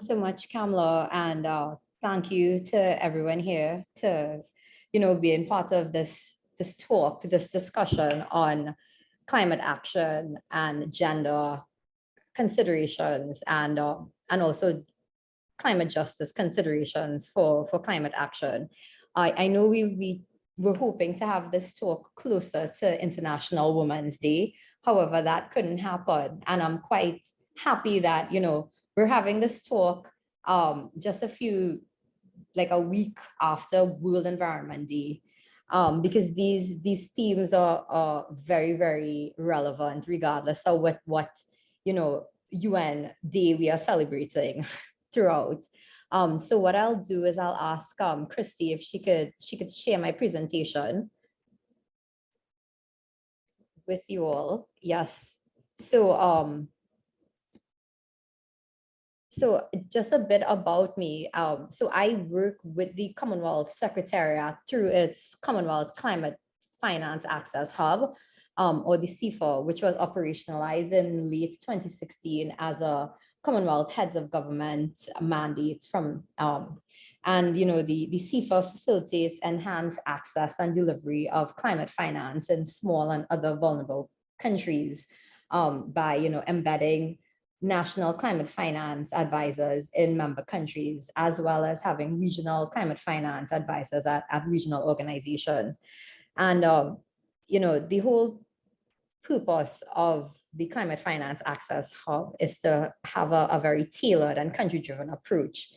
Thanks so much, Kamla, and thank you to everyone here to, being part of this talk, this discussion on climate action and gender considerations and also climate justice considerations for climate action. I know we were hoping to have this talk closer to International Women's Day. However, that couldn't happen. And I'm quite happy that, we're having this talk just like a week after World Environment Day. Because these themes are very, very relevant regardless of what UN Day we are celebrating throughout. So what I'll do is I'll ask Christy if she could share my presentation with you all. Yes. So just a bit about me. So I work with the Commonwealth Secretariat through its Commonwealth Climate Finance Access Hub, or the CIFA, which was operationalized in late 2016 as a Commonwealth Heads of Government mandate from, and the CIFA facilitates enhanced access and delivery of climate finance in small and other vulnerable countries by embedding national climate finance advisors in member countries, as well as having regional climate finance advisors at regional organizations. And, the whole purpose of the Climate Finance Access Hub is to have a very tailored and country-driven approach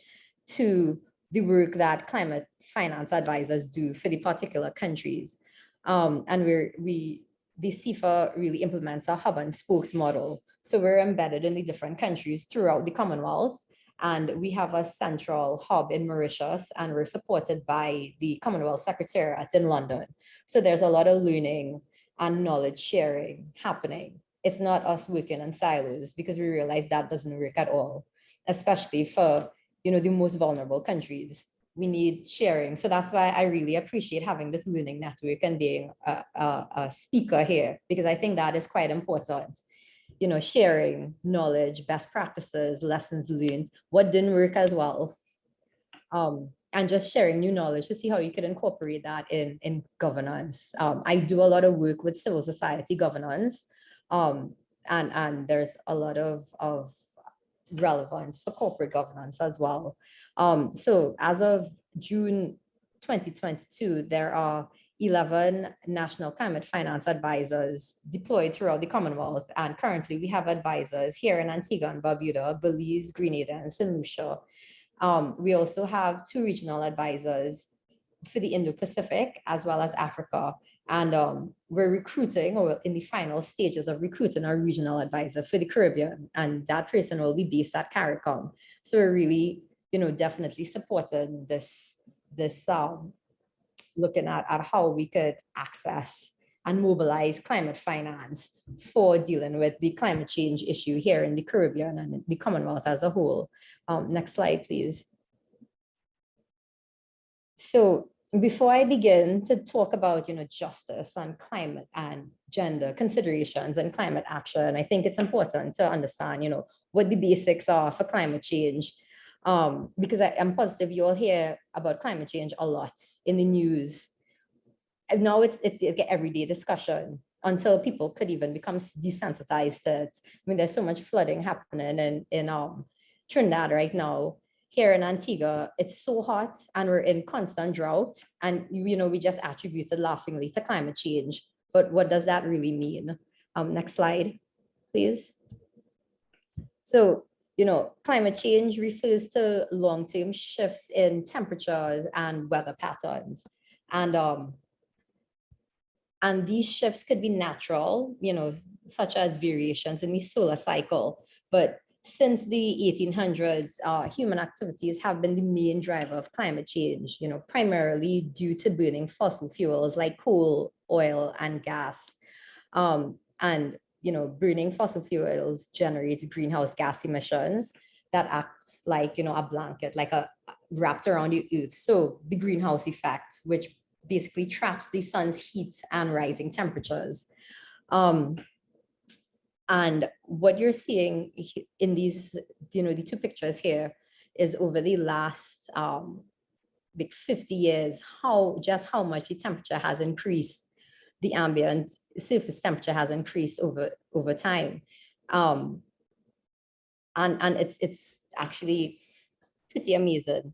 to the work that climate finance advisors do for the particular countries. And the CIFA really implements a hub and spokes model. So we're embedded in the different countries throughout the Commonwealth, and we have a central hub in Mauritius, and we're supported by the Commonwealth Secretariat in London. So there's a lot of learning and knowledge sharing happening. It's not us working in silos, because we realize that doesn't work at all, especially for the most vulnerable countries. We need sharing. So that's why I really appreciate having this learning network and being a speaker here, because I think that is quite important. Sharing knowledge, best practices, lessons learned, what didn't work as well, and just sharing new knowledge to see how you could incorporate that in governance. I do a lot of work with civil society governance, and there's a lot of relevance for corporate governance as well. So as of June 2022, there are 11 national climate finance advisors deployed throughout the Commonwealth. And currently we have advisors here in Antigua and Barbuda, Belize, Grenada, and St. Lucia. We also have 2 regional advisors for the Indo-Pacific as well as Africa. And we're recruiting, or in the final stages of recruiting, our regional advisor for the Caribbean, and that person will be based at CARICOM. So we're really, definitely supporting this looking at how we could access and mobilize climate finance for dealing with the climate change issue here in the Caribbean and the Commonwealth as a whole. Next slide, please. So before I begin to talk about, justice and climate and gender considerations and climate action, I think it's important to understand, what the basics are for climate change. Because I'm positive you all hear about climate change a lot in the news. And now it's like an everyday discussion until people could even become desensitized to it. I mean, there's so much flooding happening in Trinidad right now. Here in Antigua, it's so hot and we're in constant drought. And, we just attributed laughingly to climate change. But what does that really mean? Next slide, please. So, climate change refers to long-term shifts in temperatures and weather patterns. And these shifts could be natural, such as variations in the solar cycle. But since the 1800s, human activities have been the main driver of climate change, primarily due to burning fossil fuels like coal, oil, and gas. And burning fossil fuels generates greenhouse gas emissions that act like, a blanket, like wrapped around the earth. So the greenhouse effect, which basically traps the sun's heat and rising temperatures. And what you're seeing in these, the 2 pictures here is over the last like 50 years, how much the temperature has increased, the ambient surface temperature has increased over time. And it's actually pretty amazing,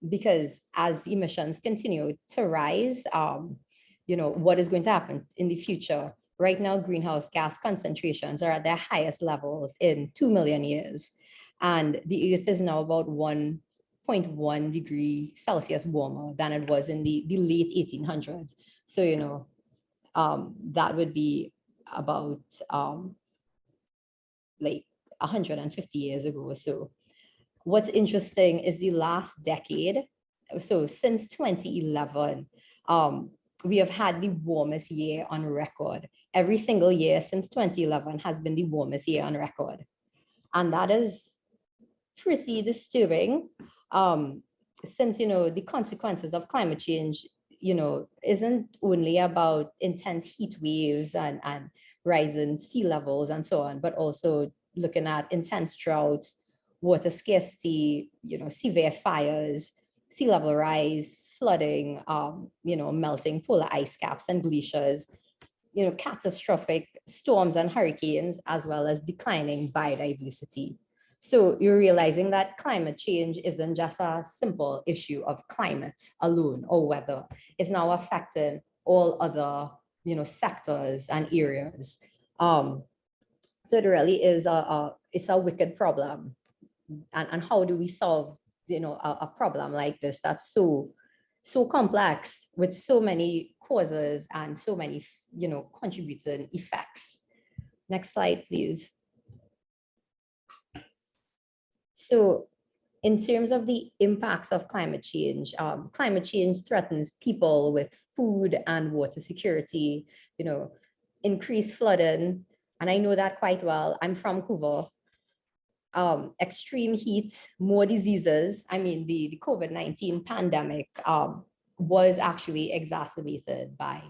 because as emissions continue to rise, what is going to happen in the future? Right now, greenhouse gas concentrations are at their highest levels in 2 million years. And the Earth is now about 1.1 degree Celsius warmer than it was in the late 1800s. So, that would be about like 150 years ago or so. What's interesting is the last decade. So since 2011, we have had the warmest year on record. Every single year since 2011 has been the warmest year on record. And that is pretty disturbing, since, the consequences of climate change, isn't only about intense heat waves and rising sea levels and so on, but also looking at intense droughts, water scarcity, severe fires, sea level rise, flooding, melting polar ice caps and glaciers, catastrophic storms and hurricanes, as well as declining biodiversity. So you're realizing that climate change isn't just a simple issue of climate alone or weather. It's now affecting all other, sectors and areas. So it really is it's a wicked problem. And how do we solve, a problem like this that's so complex with so many causes and so many, contributing effects? Next slide, please. So in terms of the impacts of climate change threatens people with food and water security, increased flooding. And I know that quite well. I'm from Cuba. Extreme heat, more diseases. I mean, the COVID-19 pandemic was actually exacerbated by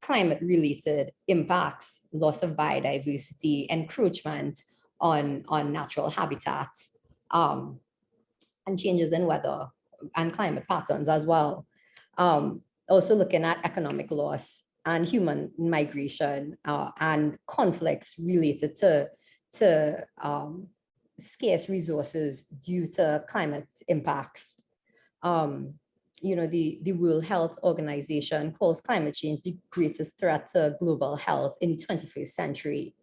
climate-related impacts, loss of biodiversity, encroachment on natural habitats, and changes in weather and climate patterns as well. Also looking at economic loss and human migration, and conflicts related to scarce resources due to climate impacts. The World Health Organization calls climate change the greatest threat to global health in the 21st century.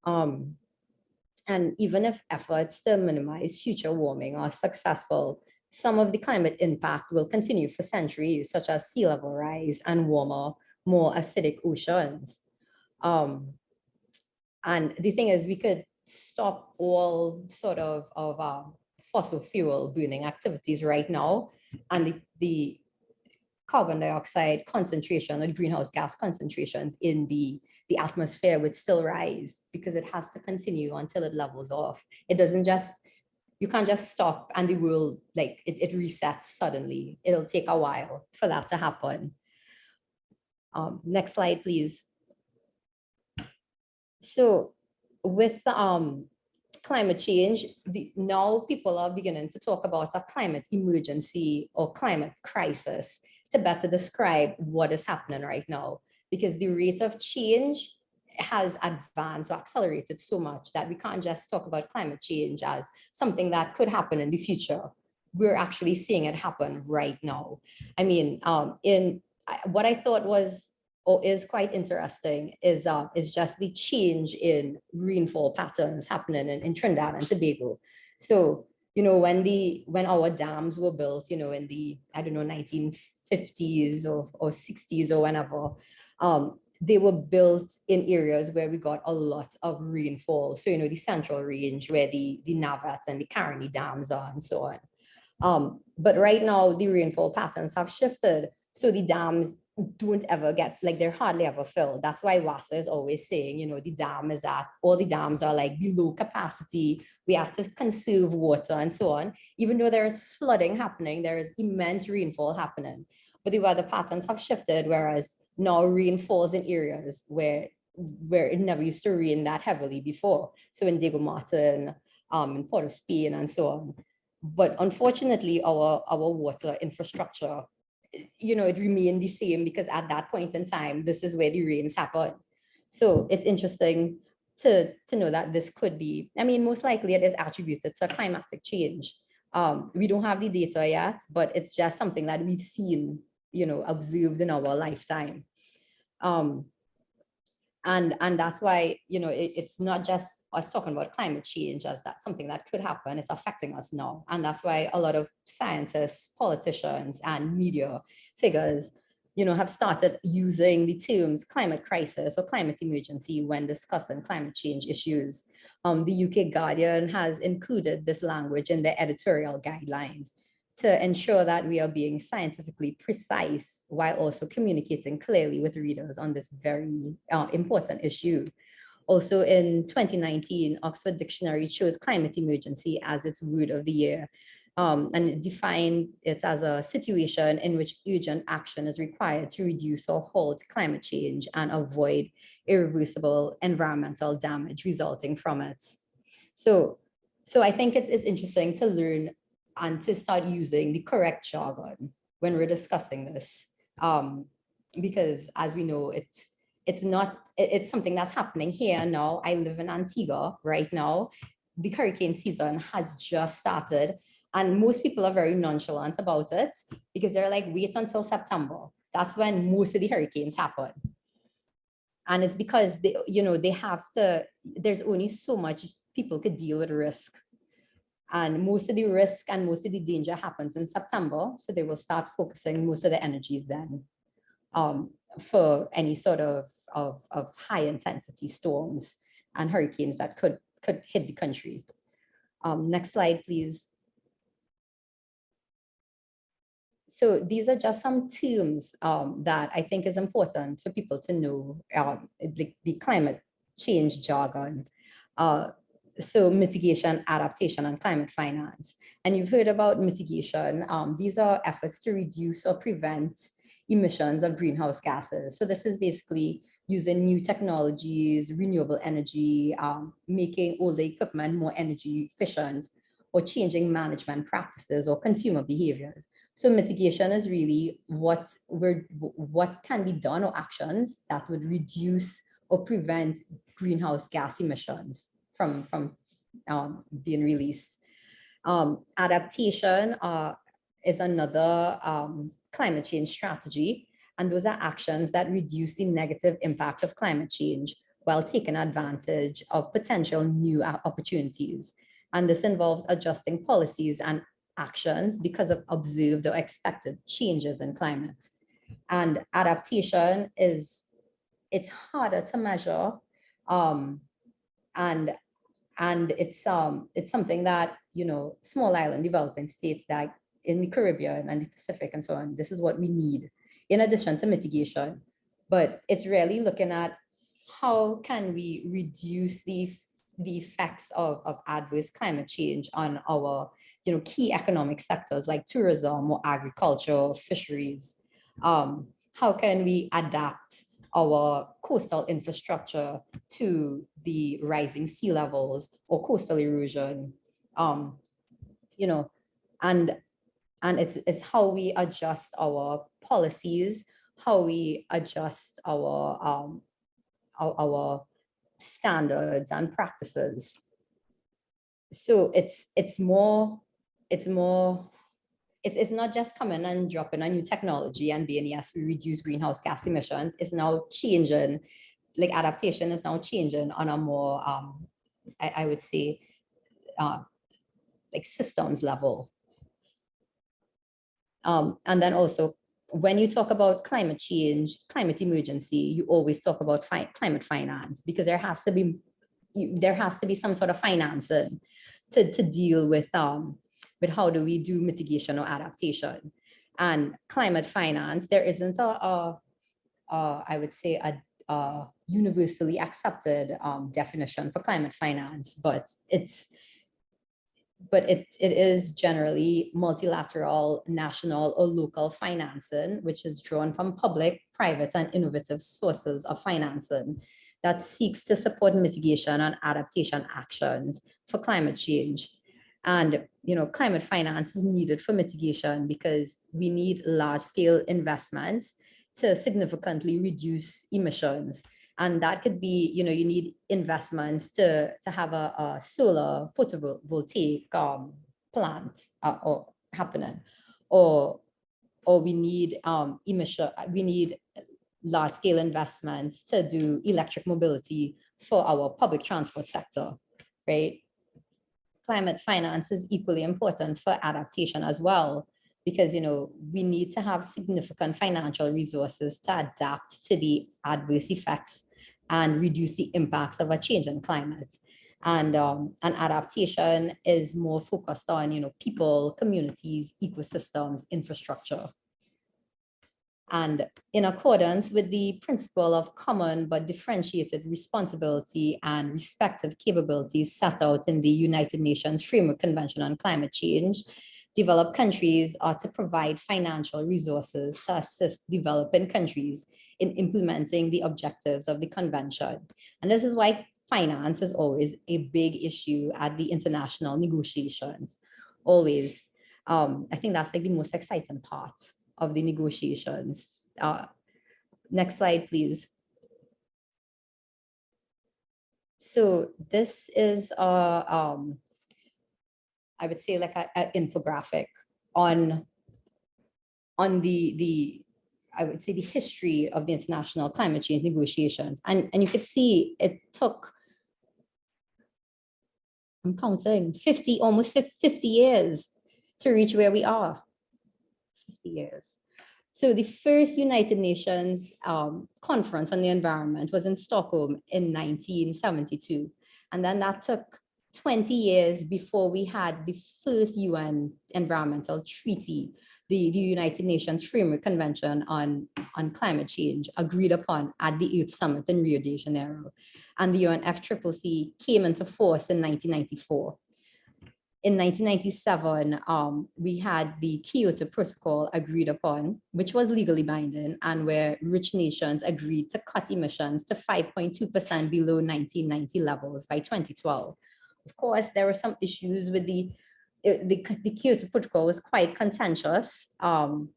And even if efforts to minimize future warming are successful, some of the climate impact will continue for centuries, such as sea level rise and warmer, more acidic oceans. And the thing is, we could stop all sort of fossil fuel burning activities right now, and the carbon dioxide concentration or greenhouse gas concentrations in the atmosphere would still rise, because it has to continue until it levels off. It doesn't just, you can't just stop and the world, like it resets suddenly. It'll take a while for that to happen. Next slide, please. So with climate change, now people are beginning to talk about a climate emergency or climate crisis to better describe what is happening right now, because the rate of change has advanced or accelerated so much that we can't just talk about climate change as something that could happen in the future. We're actually seeing it happen right now. I mean, what I thought was or is quite interesting is just the change in rainfall patterns happening in Trinidad and Tobago. So, when our dams were built, in the, I don't know, 1950s or 60s or whenever, they were built in areas where we got a lot of rainfall. So, the Central Range where the Navat and the Caroni dams are and so on. But right now, the rainfall patterns have shifted. So the dams don't ever get, like, they're hardly ever filled. That's why WASA is always saying, the dam is at, all the dams are like below capacity. We have to conserve water and so on. Even though there is flooding happening, there is immense rainfall happening. But the weather patterns have shifted, whereas now rain falls in areas where where it never used to rain that heavily before. So in Diego Martin, in Port of Spain and so on. But unfortunately, our water infrastructure, it remained the same because at that point in time, this is where the rains happen. So it's interesting to know that this could be, I mean, most likely it is attributed to climatic change. We don't have the data yet, but it's just something that we've seen, observed in our lifetime. And that's why, it's not just us talking about climate change as that's something that could happen. It's affecting us now. And that's why a lot of scientists, politicians, and media figures, have started using the terms climate crisis or climate emergency when discussing climate change issues. The UK Guardian has included this language in their editorial guidelines to ensure that we are being scientifically precise while also communicating clearly with readers on this very important issue. Also in 2019, Oxford Dictionary chose climate emergency as its word of the year. And it defined it as a situation in which urgent action is required to reduce or halt climate change and avoid irreversible environmental damage resulting from it. So I think it's interesting to learn and to start using the correct jargon when we're discussing this. Because as we know, it's something that's happening here now. I live in Antigua right now. The hurricane season has just started and most people are very nonchalant about it because they're like, wait until September. That's when most of the hurricanes happen. And it's because they have to, there's only so much people could deal with risk. And most of the risk and most of the danger happens in September. So they will start focusing most of the energies then for any sort of high intensity storms and hurricanes that could hit the country. Next slide, please. So these are just some terms that I think is important for people to know, the climate change jargon. So mitigation, adaptation, and climate finance. And you've heard about mitigation. These are efforts to reduce or prevent emissions of greenhouse gases. So this is basically using new technologies, renewable energy, making older equipment more energy efficient, or changing management practices or consumer behaviors. So mitigation is really what can be done or actions that would reduce or prevent greenhouse gas emissions from being released. Adaptation is another climate change strategy, and those are actions that reduce the negative impact of climate change while taking advantage of potential new opportunities. And this involves adjusting policies and actions because of observed or expected changes in climate. And adaptation it's harder to measure, and it's something that small island developing states like in the Caribbean and the Pacific and so on, this is what we need in addition to mitigation. But it's really looking at how can we reduce the effects of adverse climate change on our key economic sectors like tourism or agriculture, fisheries. How can we adapt our coastal infrastructure to the rising sea levels or coastal erosion? And it's how we adjust our policies, how we adjust our standards and practices. So it's not just coming and dropping a new technology and being, yes, we reduce greenhouse gas emissions. It's now changing, like adaptation is now changing on a more, I would say, like systems level. And then also, when you talk about climate change, climate emergency, you always talk about climate finance, because there has to be some sort of financing to deal with how do we do mitigation or adaptation. And climate finance, there isn't I would say a universally accepted definition for climate finance, but it is generally multilateral, national, or local financing, which is drawn from public, private, and innovative sources of financing that seeks to support mitigation and adaptation actions for climate change. And climate finance is needed for mitigation because we need large-scale investments to significantly reduce emissions. And that could be, you need investments to have a solar photovoltaic plant or happening, or we need we need large-scale investments to do electric mobility for our public transport sector, right? Climate finance is equally important for adaptation as well, because we need to have significant financial resources to adapt to the adverse effects and reduce the impacts of a change in climate. And adaptation is more focused on people, communities, ecosystems, infrastructure. And in accordance with the principle of common but differentiated responsibility and respective capabilities set out in the United Nations Framework Convention on Climate Change, developed countries are to provide financial resources to assist developing countries in implementing the objectives of the convention. And this is why finance is always a big issue at the international negotiations, always. I think that's like the most exciting part of the negotiations. Next slide, please. So this is I would say like an infographic on the I would say the history of the international climate change negotiations. And you could see it took, I'm counting, almost 50 years to reach where we are. 50 years. So the first United Nations conference on the environment was in Stockholm in 1972. And then that took 20 years before we had the first UN environmental treaty, the United Nations Framework Convention on Climate Change, agreed upon at the 8th Summit in Rio de Janeiro. And the UNFCCC came into force in 1994. In 1997, we had the Kyoto Protocol agreed upon, which was legally binding, and where rich nations agreed to cut emissions to 5.2% below 1990 levels by 2012. Of course, there were some issues with the Kyoto Protocol was quite contentious, and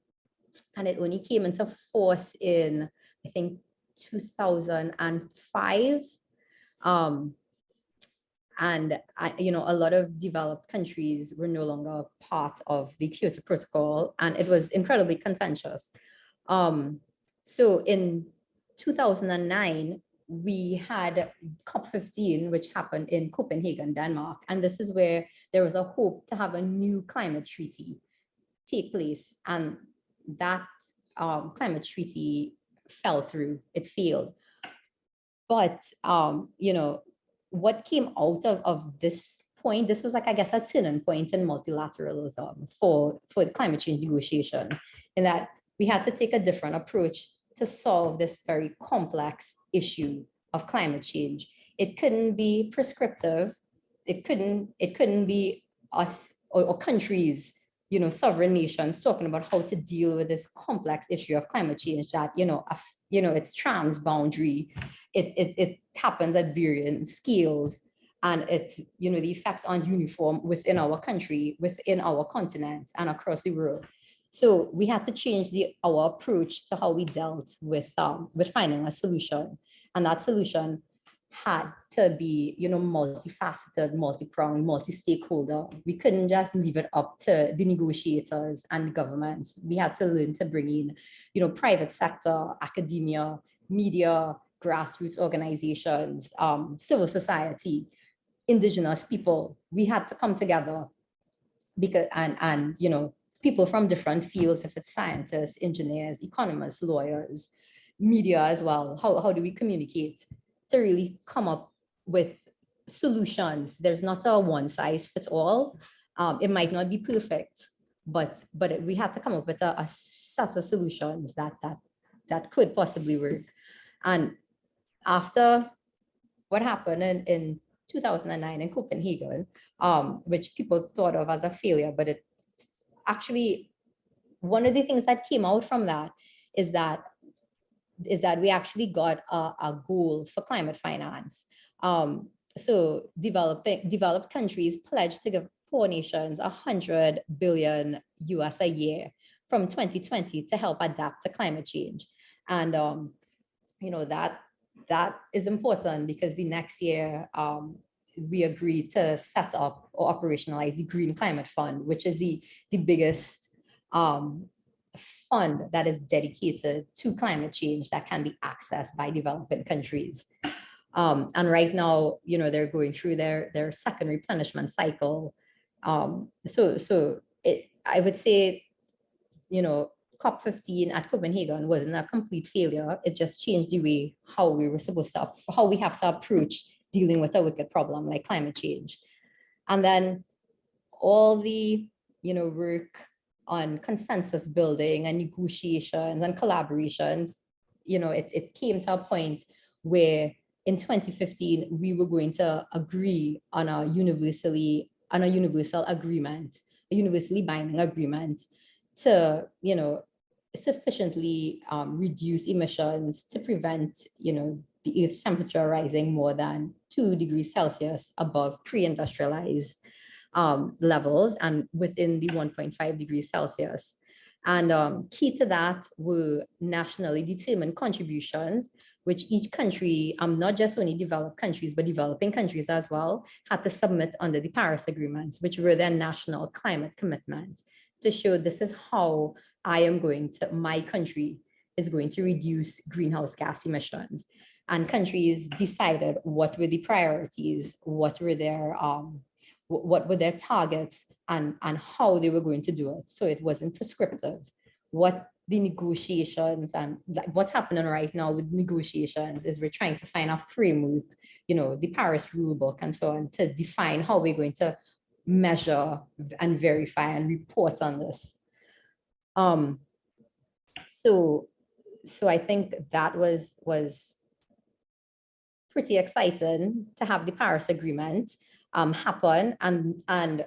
it only came into force in, I think, 2005. And a lot of developed countries were no longer part of the Kyoto Protocol, and it was incredibly contentious. So in 2009, we had COP15, which happened in Copenhagen, Denmark. And this is where there was a hope to have a new climate treaty take place. And that climate treaty fell through, it failed. But, what came out of this point, this was like, I guess, a turning point in multilateralism for the climate change negotiations, in that we had to take a different approach to solve this very complex issue of climate change. It couldn't be prescriptive. It couldn't be us or countries, sovereign nations talking about how to deal with this complex issue of climate change that, it's transboundary. It happens at varying scales, and it's, the effects aren't uniform within our country, within our continent, and across the world. So we had to change our approach to how we dealt with finding a solution. And that solution had to be, multifaceted, multi-pronged, multi-stakeholder. We couldn't just leave it up to the negotiators and the governments. We had to learn to bring in, private sector, academia, media, grassroots organizations, civil society, indigenous people. We had to come together because, and people from different fields, if it's scientists, engineers, economists, lawyers, media as well. How do we communicate to really come up with solutions? There's not a one size fits all. It might not be perfect, but we had to come up with a set of solutions that could possibly work. And after what happened in 2009 in Copenhagen, which people thought of as a failure, but it actually, one of the things that came out from that is that is that we actually got a goal for climate finance. So developed countries pledged to give poor nations 100 billion US a year from 2020 to help adapt to climate change. And that is important because the next year we agreed to set up or operationalize the Green Climate Fund, which is the biggest fund that is dedicated to climate change that can be accessed by developing countries. And right now, they're going through their second replenishment cycle. So I would say, COP15 at Copenhagen wasn't a complete failure. It just changed the way how we have to approach dealing with a wicked problem like climate change. And then all the, work on consensus building and negotiations and collaborations, it came to a point where in 2015, we were going to agree on a universally agreement, a universally binding agreement to, sufficiently reduce emissions to prevent, the Earth's temperature rising more than 2 degrees Celsius above pre-industrialized levels and within the 1.5 degrees Celsius. And key to that were nationally determined contributions, which each country, not just only developed countries, but developing countries as well, had to submit under the Paris agreements, which were their national climate commitments to show this is how my country is going to reduce greenhouse gas emissions. And countries decided what were the priorities, what were their targets, and how they were going to do it. So it wasn't prescriptive. What the negotiations and what's happening right now with negotiations is we're trying to find a framework, the Paris rulebook and so on, to define how we're going to measure and verify and report on this. So I think that was pretty exciting to have the Paris Agreement happen, and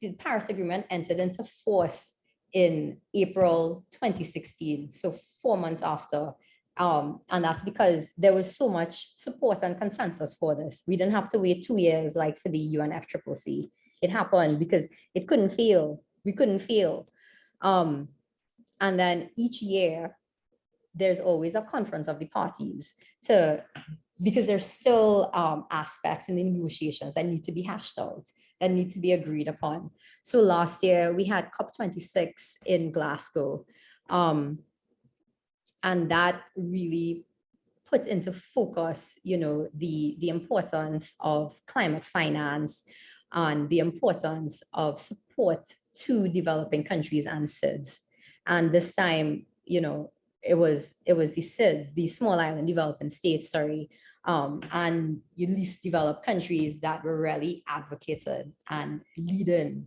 the Paris Agreement entered into force in April 2016, so 4 months after. And that's because there was so much support and consensus for this. We didn't have to wait 2 years like for the UNFCCC. It happened because it couldn't fail. We couldn't fail. And then each year, there's always a conference of the parties because there's still aspects in the negotiations that need to be hashed out, that need to be agreed upon. So last year we had COP26 in Glasgow, and that really put into focus, the importance of climate finance and the importance of support to developing countries and SIDS. And this time, it was the SIDS, the small island developing states, and least developed countries that were really advocated and leading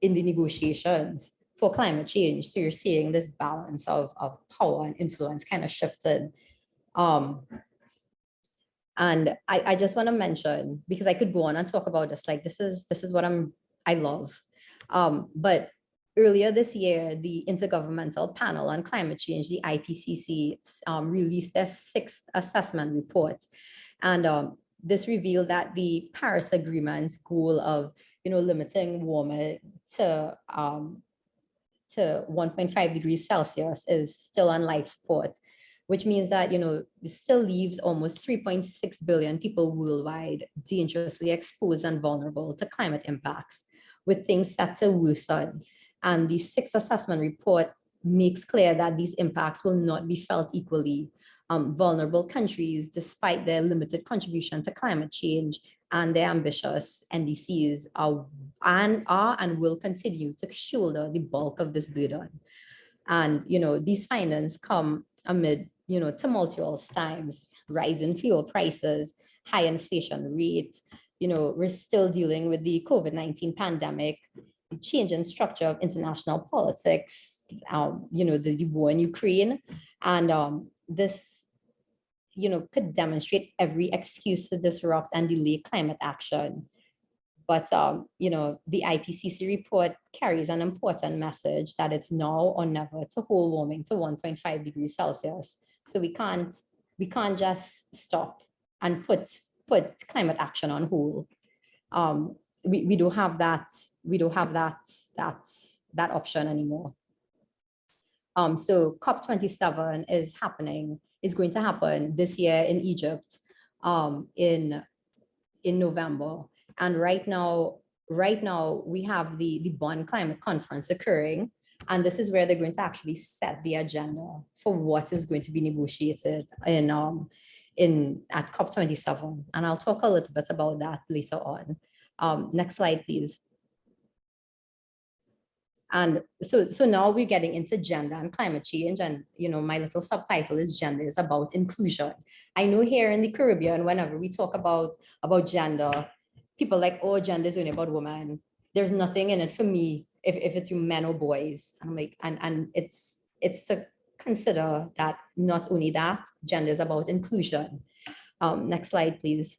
in the negotiations for climate change. So you're seeing this balance of power and influence kind of shifted. And I just want to mention, because I could go on and talk about this, like this is what I love. But earlier this year, the Intergovernmental Panel on Climate Change, the IPCC, released their 6th assessment report. And this revealed that the Paris Agreement's goal of, limiting warming to 1.5 degrees Celsius is still on life support, which means that, it still leaves almost 3.6 billion people worldwide dangerously exposed and vulnerable to climate impacts, with things set to worsen. And the 6th assessment report makes clear that these impacts will not be felt equally. Vulnerable countries, despite their limited contribution to climate change and their ambitious NDCs, are and will continue to shoulder the bulk of this burden. And these findings come amid tumultuous times, rising fuel prices, high inflation rate. We're still dealing with the COVID-19 pandemic, the change in structure of international politics, the war in Ukraine, and this, could demonstrate every excuse to disrupt and delay climate action. But the IPCC report carries an important message that it's now or never to hold warming to 1.5 degrees Celsius. So we can't just stop and put climate action on hold. We don't have that option anymore. So COP27 is going to happen this year in Egypt, in November. And right now we have the Bonn Climate Conference occurring. And this is where they're going to actually set the agenda for what is going to be negotiated at COP27. And I'll talk a little bit about that later on. Next slide, please. And so now we're getting into gender and climate change. And, my little subtitle is Gender is About Inclusion. I know here in the Caribbean, whenever we talk about gender, people like, oh, gender is only about women. There's nothing in it for me if it's men or boys. I'm like, and it's to consider that not only that, gender is about inclusion. Next slide, please.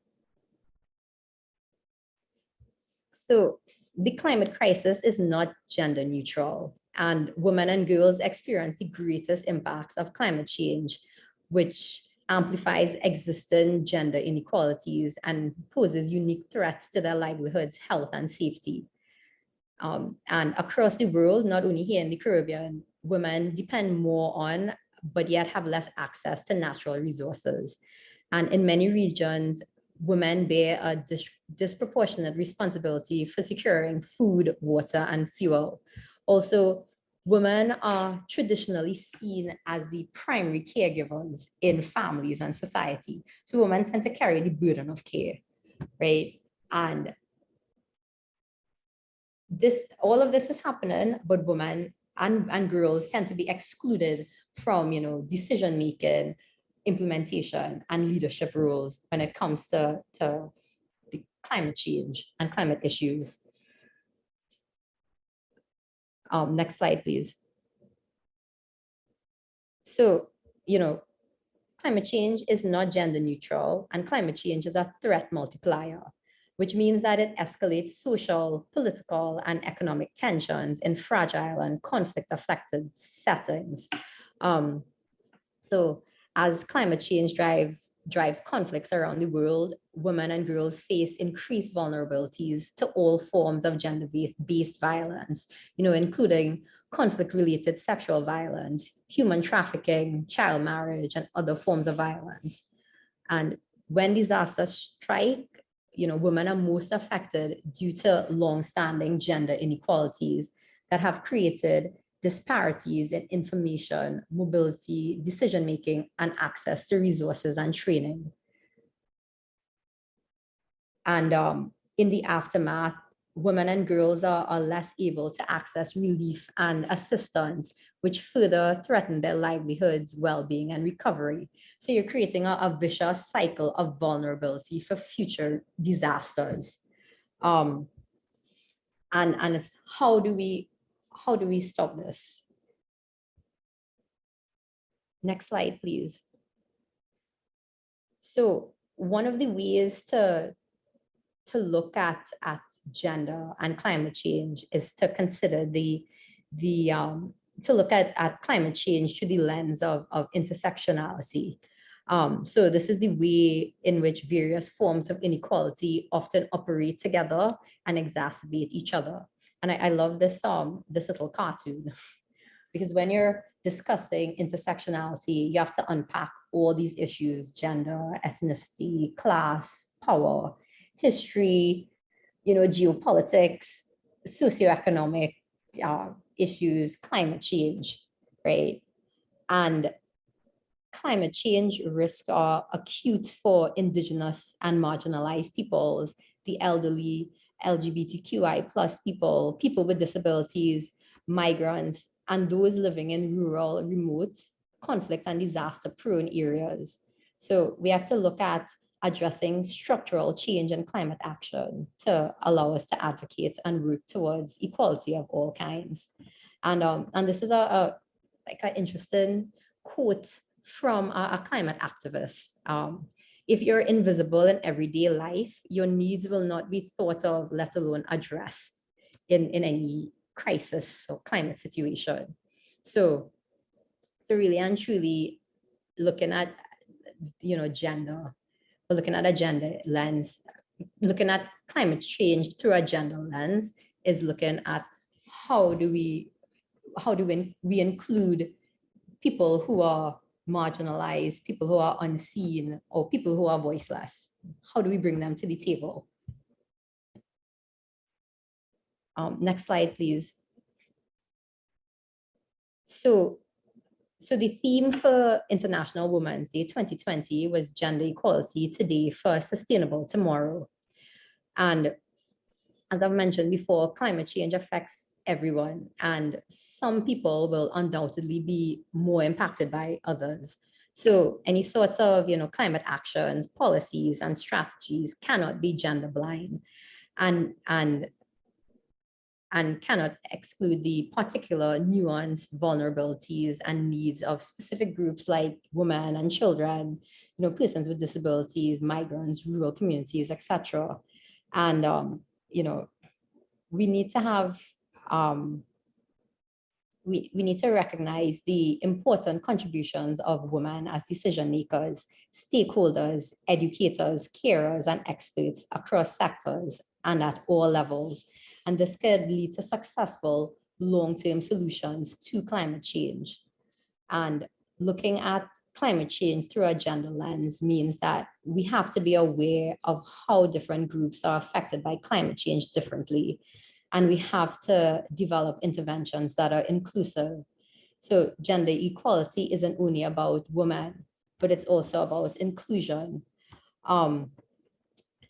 So the climate crisis is not gender neutral, and women and girls experience the greatest impacts of climate change, which amplifies existing gender inequalities and poses unique threats to their livelihoods, health, and safety. And across the world, not only here in the Caribbean, women depend more on, but yet have less access to natural resources. And in many regions, women bear a disproportionate responsibility for securing food, water, and fuel. Also, women are traditionally seen as the primary caregivers in families and society. So women tend to carry the burden of care, right? And all of this is happening, but women and girls tend to be excluded from, decision-making, implementation, and leadership roles when it comes to the climate change and climate issues. Next slide, please. So, climate change is not gender neutral, and climate change is a threat multiplier, which means that it escalates social, political, and economic tensions in fragile and conflict-affected settings. So as climate change drives conflicts around the world, women and girls face increased vulnerabilities to all forms of gender-based violence, including conflict-related sexual violence, human trafficking, child marriage, and other forms of violence. And when disasters strike, women are most affected due to long-standing gender inequalities that have created disparities in information, mobility, decision-making, and access to resources and training. And in the aftermath, women and girls are less able to access relief and assistance, which further threaten their livelihoods, well-being, and recovery. So you're creating a vicious cycle of vulnerability for future disasters. And it's how do we stop this? Next slide, please. So one of the ways to look at gender and climate change is to consider to look at climate change through the lens of intersectionality. So this is the way in which various forms of inequality often operate together and exacerbate each other. And I love this little cartoon, because when you're discussing intersectionality, you have to unpack all these issues: gender, ethnicity, class, power, history, geopolitics, socioeconomic issues, climate change, right? And climate change risks are acute for Indigenous and marginalized peoples, the elderly, LGBTQI plus people with disabilities, migrants, and those living in rural, remote, conflict and disaster prone areas. So we have to look at addressing structural change and climate action to allow us to advocate and work towards equality of all kinds. And this is an interesting quote from a climate activist. if you're invisible in everyday life, your needs will not be thought of, let alone addressed in any crisis or climate situation. So, so really and truly looking at, gender, we're looking at a gender lens, looking at climate change through a gender lens is looking at how do we include people who are marginalized, people who are unseen, or people who are voiceless? How do we bring them to the table? Next slide, please. So the theme for International Women's Day 2020 was gender equality today for a sustainable tomorrow. And as I've mentioned before, climate change affects everyone, and some people will undoubtedly be more impacted by others. So any sorts of, climate actions, policies, and strategies cannot be gender blind, and cannot exclude the particular nuanced vulnerabilities and needs of specific groups like women and children, persons with disabilities, migrants, rural communities, etc. And we need to have we need to recognize the important contributions of women as decision makers, stakeholders, educators, carers, and experts across sectors and at all levels. And this could lead to successful long-term solutions to climate change. And looking at climate change through a gender lens means that we have to be aware of how different groups are affected by climate change differently. And we have to develop interventions that are inclusive. So gender equality isn't only about women, but it's also about inclusion. And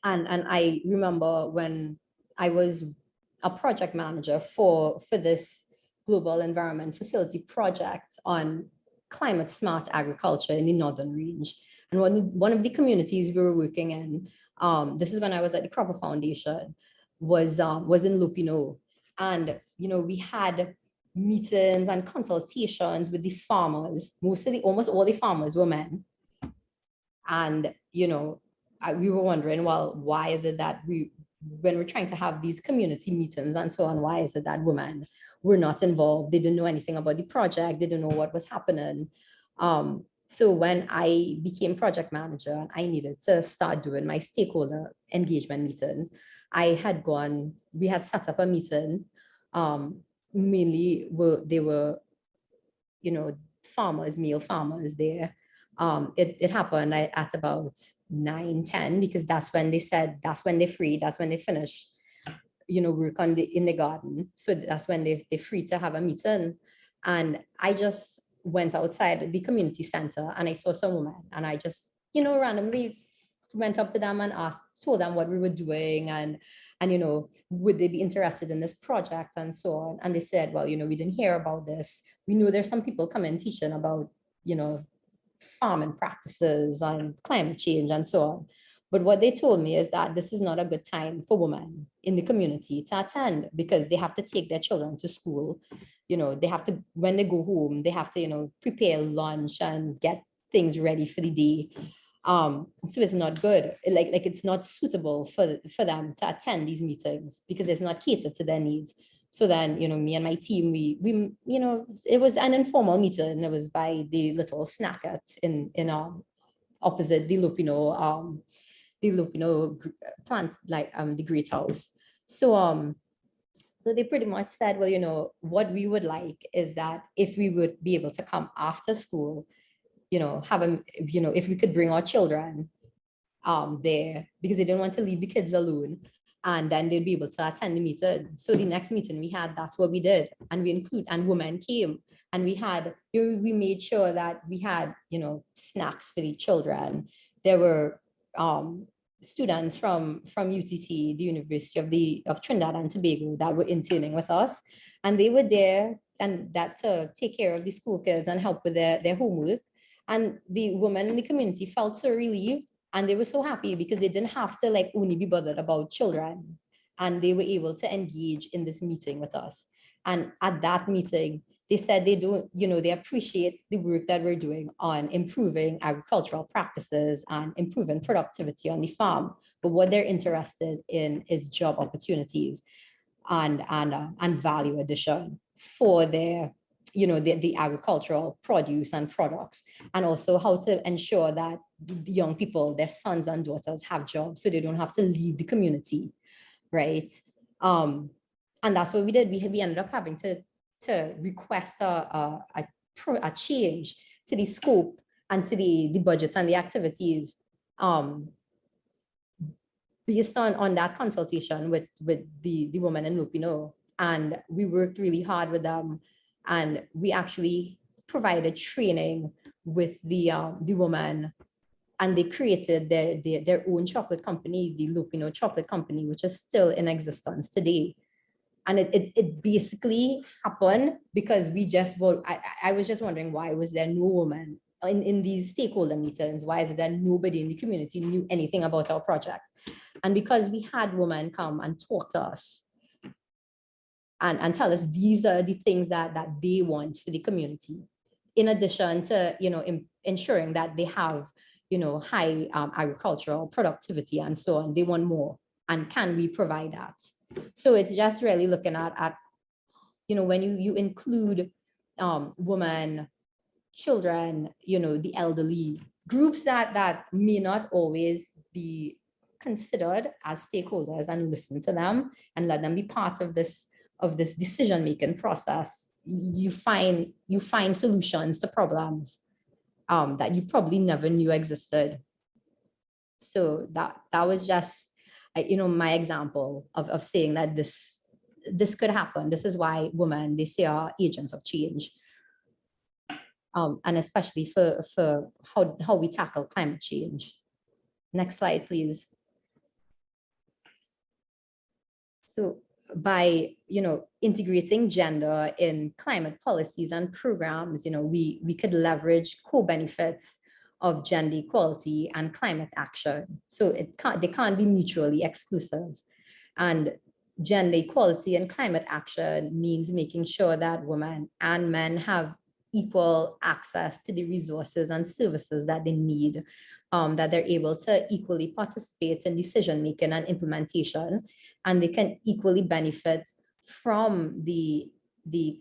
I remember when I was a project manager for this global environment facility project on climate smart agriculture in the Northern Range. And one of the communities we were working in, this is when I was at the Cropper Foundation, was in Lupino. And, we had meetings and consultations with the farmers. Almost all the farmers were men. And, we were wondering, well, why is it that when we're trying to have these community meetings and so on, why is it that women were not involved? They didn't know anything about the project. They didn't know what was happening. So when I became project manager and I needed to start doing my stakeholder engagement meetings, we had set up a meeting. Mainly they were, farmers, male farmers there. It happened at about 9-10, because that's when they said, that's when they're free, that's when they finish, work in the garden. So that's when they're free to have a meeting. And I just went outside the community center and I saw some women, and I just, randomly went up to them and told them what we were doing, and would they be interested in this project and so on. And they said, well, we didn't hear about this. We know there's some people coming teaching about, farming practices and climate change and so on. But what they told me is that this is not a good time for women in the community to attend, because they have to take their children to school. They have to, when they go home, they have to, prepare lunch and get things ready for the day. So it's not good. Like it's not suitable for them to attend these meetings because it's not catered to their needs. So then, me and my team, we it was an informal meeting. It was by the little snacket in opposite the Lupino plant, like the Great House. So so they pretty much said, well, what we would like is that if we would be able to come after school, if we could bring our children there, because they didn't want to leave the kids alone, and then they'd be able to attend the meeting. So the next meeting we had, that's what we did. And women came, and we made sure that we had, snacks for the children. There were students from UTT, the University of Trinidad and Tobago, that were interning with us, and they were there, and that to take care of the school kids and help with their homework. And the women in the community felt so relieved, and they were so happy because they didn't have to only be bothered about children, and they were able to engage in this meeting with us. And at that meeting, they said they don't, they appreciate the work that we're doing on improving agricultural practices and improving productivity on the farm. But what they're interested in is job opportunities and value addition for their, the agricultural produce and products, and also how to ensure that the young people, their sons and daughters, have jobs so they don't have to leave the community, right? And that's what we did. We ended up having to request a change to the scope and to the budgets and the activities, based on that consultation with the woman in Lupino. And we worked really hard with them, and we actually provided training with the woman, and they created their own chocolate company, the Lupino Chocolate Company, which is still in existence today. And it basically happened because I was just wondering, why was there no woman in these stakeholder meetings? Why is it that nobody in the community knew anything about our project? And because we had women come and talk to us and tell us these are the things that they want for the community, in addition to, ensuring that they have, high agricultural productivity and so on. They want more. And can we provide that? So it's just really looking at when you include women, children, the elderly, groups that may not always be considered as stakeholders, and listen to them and let them be part of this decision-making process. You find solutions to problems that you probably never knew existed. So that was just, my example of saying that this could happen. This is why women, they say, are agents of change. And especially for how we tackle climate change. Next slide, please. So by, integrating gender in climate policies and programs, we could leverage co-benefits of gender equality and climate action. So they can't be mutually exclusive. And gender equality and climate action means making sure that women and men have equal access to the resources and services that they need, that they're able to equally participate in decision-making and implementation, and they can equally benefit from the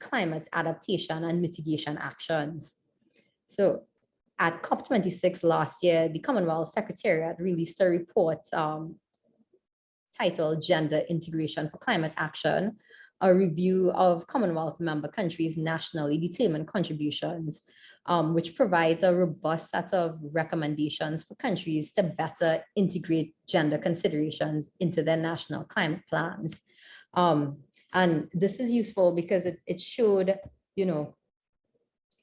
climate adaptation and mitigation actions. So at COP26 last year, the Commonwealth Secretariat released a report titled Gender Integration for Climate Action, a review of Commonwealth member countries' nationally determined contributions, which provides a robust set of recommendations for countries to better integrate gender considerations into their national climate plans. And this is useful because it showed,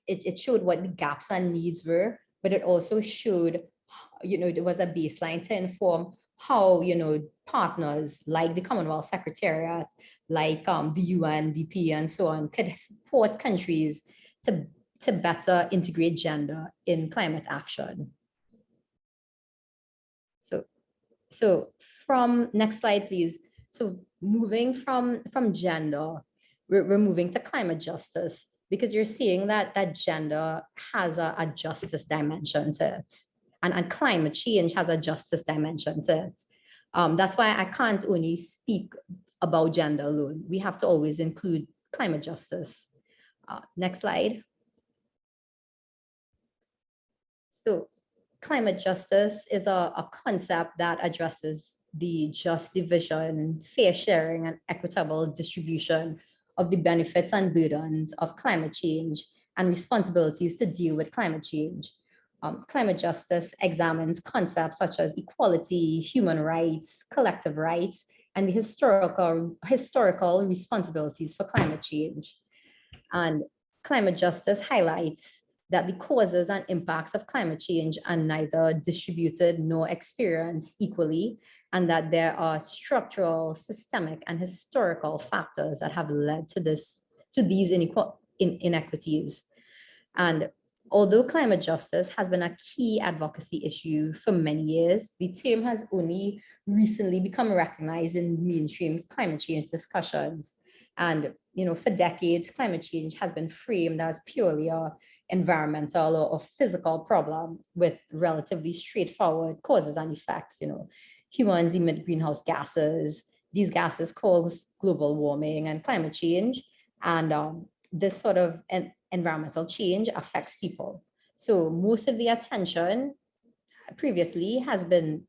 it showed what the gaps and needs were, but it also showed, there was a baseline to inform how, partners like the Commonwealth Secretariat, like the UNDP and so on, could support countries to better integrate gender in climate action. So from, next slide, please. So moving from gender, we're moving to climate justice, because you're seeing that gender has a justice dimension to it, and climate change has a justice dimension to it. That's why I can't only speak about gender alone. We have to always include climate justice. Next slide. So climate justice is a concept that addresses the just division, fair sharing, and equitable distribution of the benefits and burdens of climate change and responsibilities to deal with climate change. Climate justice examines concepts such as equality, human rights, collective rights, and the historical responsibilities for climate change. And climate justice highlights that the causes and impacts of climate change are neither distributed nor experienced equally, and that there are structural, systemic, and historical factors that have led to these inequities. And although climate justice has been a key advocacy issue for many years, the term has only recently become recognized in mainstream climate change discussions. And, for decades, climate change has been framed as purely a environmental or physical problem with relatively straightforward causes and effects. Humans emit greenhouse gases. These gases cause global warming and climate change. And this sort of environmental change affects people. So most of the attention previously has been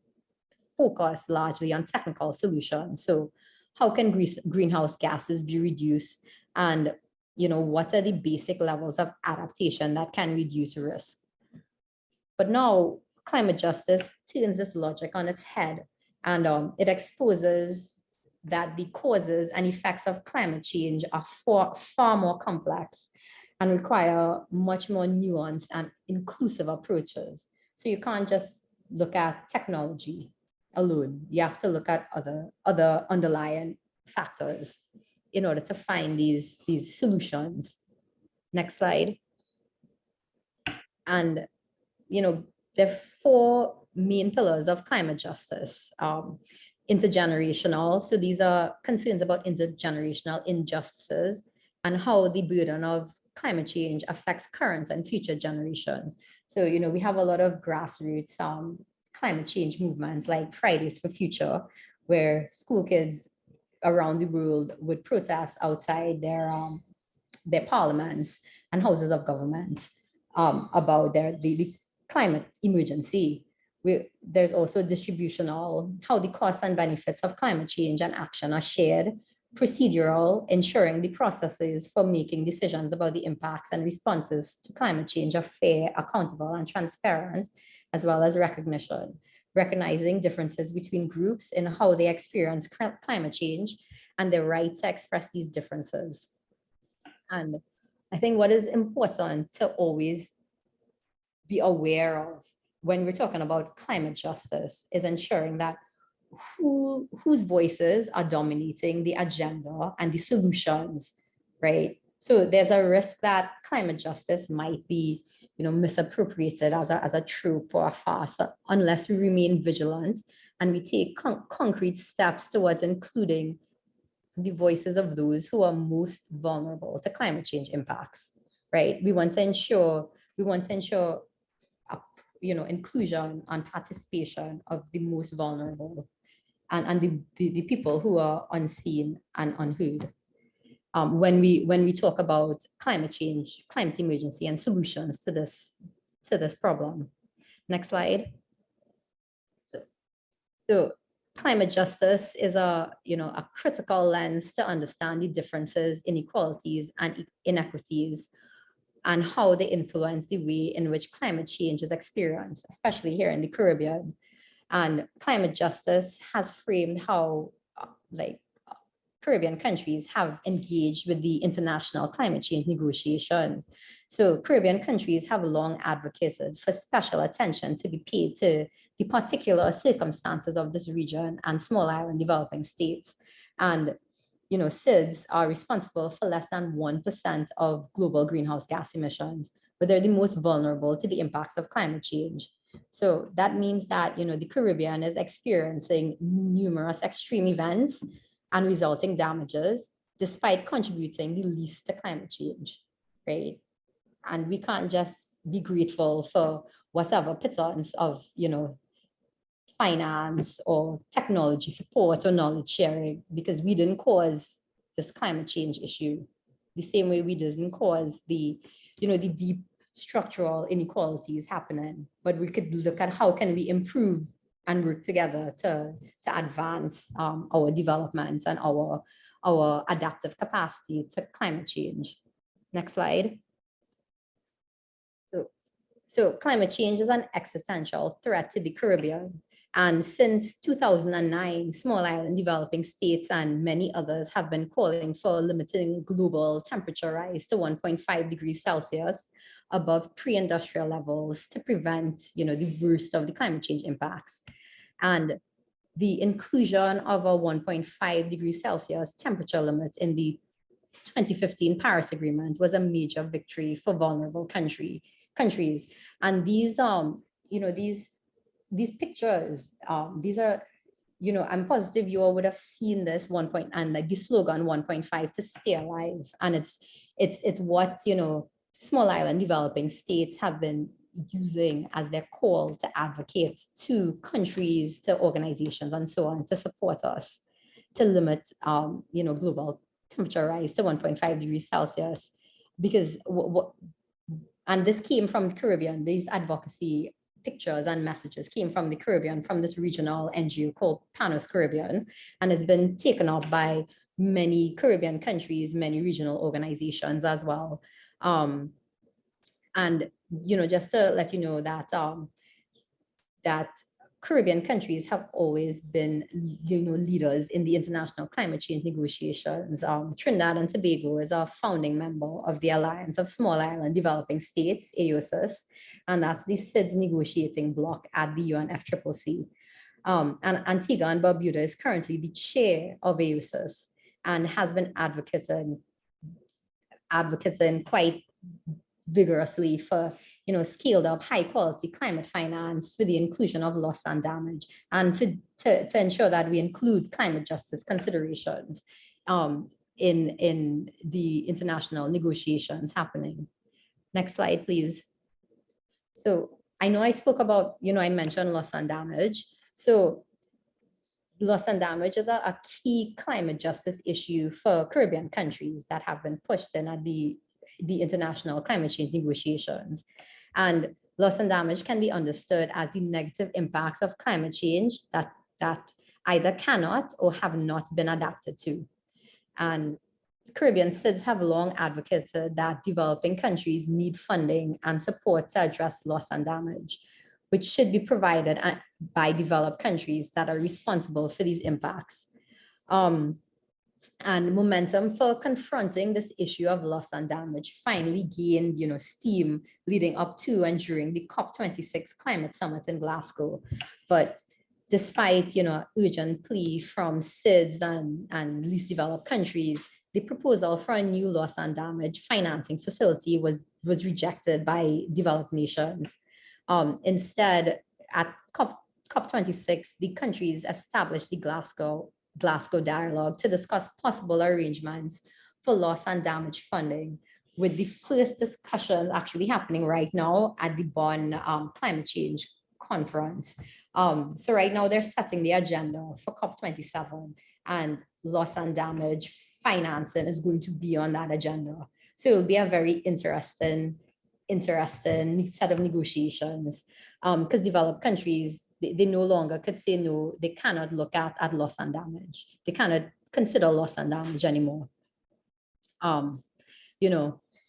focused largely on technical solutions. So how can greenhouse gases be reduced? And, what are the basic levels of adaptation that can reduce risk? But now climate justice turns this logic on its head, and it exposes that the causes and effects of climate change are far more complex and require much more nuanced and inclusive approaches. So you can't just look at technology alone. You have to look at other underlying factors in order to find these solutions. Next slide. And there are four main pillars of climate justice. Intergenerational. So these are concerns about intergenerational injustices and how the burden of climate change affects current and future generations. So, we have a lot of grassroots climate change movements like Fridays for Future, where school kids around the world would protest outside their parliaments and houses of government about the climate emergency. There's also distributional, how the costs and benefits of climate change and action are shared. Procedural, ensuring the processes for making decisions about the impacts and responses to climate change are fair, accountable, and transparent, as well as recognition. Recognizing differences between groups in how they experience climate change and their right to express these differences. And I think what is important to always be aware of when we're talking about climate justice is ensuring that whose voices are dominating the agenda and the solutions, right? So there's a risk that climate justice might be, misappropriated as a trope or a farce unless we remain vigilant and we take concrete steps towards including the voices of those who are most vulnerable to climate change impacts, right? We want to ensure inclusion and participation of the most vulnerable and the people who are unseen and unheard. When we talk about climate change, climate emergency, and solutions to this problem. Next slide. So climate justice is a critical lens to understand the differences, inequalities, and inequities, and how they influence the way in which climate change is experienced, especially here in the Caribbean. And climate justice has framed how Caribbean countries have engaged with the international climate change negotiations. So Caribbean countries have long advocated for special attention to be paid to the particular circumstances of this region and small island developing states. And SIDS are responsible for less than 1% of global greenhouse gas emissions, but they're the most vulnerable to the impacts of climate change. So that means that, the Caribbean is experiencing numerous extreme events and resulting damages, despite contributing the least to climate change, right? And we can't just be grateful for whatever pittance of, finance or technology support or knowledge sharing, because we didn't cause this climate change issue the same way we didn't cause the deep structural inequalities happening. But we could look at how can we improve and work together to advance our development and our adaptive capacity to climate change. Next slide. So climate change is an existential threat to the Caribbean. And since 2009, small island developing states and many others have been calling for limiting global temperature rise to 1.5 degrees Celsius above pre-industrial levels to prevent, the worst of the climate change impacts. And the inclusion of a 1.5 degrees Celsius temperature limit in the 2015 Paris Agreement was a major victory for vulnerable countries. And these pictures, these are, I'm positive you all would have seen this 1 point and like the slogan 1.5 to stay alive. And it's what, small island developing states have been using as their call to advocate to countries, to organizations and so on to support us to limit, global temperature rise to 1.5 degrees Celsius. Because and this came from the Caribbean, these advocacy pictures and messages came from the Caribbean, from this regional NGO called Panos Caribbean, and has been taken up by many Caribbean countries, many regional organizations as well. And just to let you know that that Caribbean countries have always been, leaders in the international climate change negotiations. Trinidad and Tobago is a founding member of the Alliance of Small Island Developing States, AOSIS, and that's the SIDS negotiating bloc at the UNFCCC. And Antigua and Barbuda is currently the chair of AOSIS and has been advocating quite vigorously for scaled up high quality climate finance, for the inclusion of loss and damage, and to ensure that we include climate justice considerations in the international negotiations happening. Next slide, please. So I know I spoke about, I mentioned loss and damage. So loss and damage is a key climate justice issue for Caribbean countries that have been pushed in at the international climate change negotiations. And loss and damage can be understood as the negative impacts of climate change that either cannot or have not been adapted to. And Caribbean SIDS have long advocated that developing countries need funding and support to address loss and damage, which should be provided by developed countries that are responsible for these impacts. And momentum for confronting this issue of loss and damage finally gained, steam leading up to and during the COP26 climate summit in Glasgow. But despite, urgent plea from SIDS and least developed countries, the proposal for a new loss and damage financing facility was rejected by developed nations. Instead, at COP26, the countries established the Glasgow dialogue to discuss possible arrangements for loss and damage funding, with the first discussion actually happening right now at the Bonn Climate Change Conference. So right now they're setting the agenda for COP27, and loss and damage financing is going to be on that agenda. So it'll be a very interesting set of negotiations, because developed countries, they no longer could say no, they cannot look at loss and damage. They cannot consider loss and damage anymore.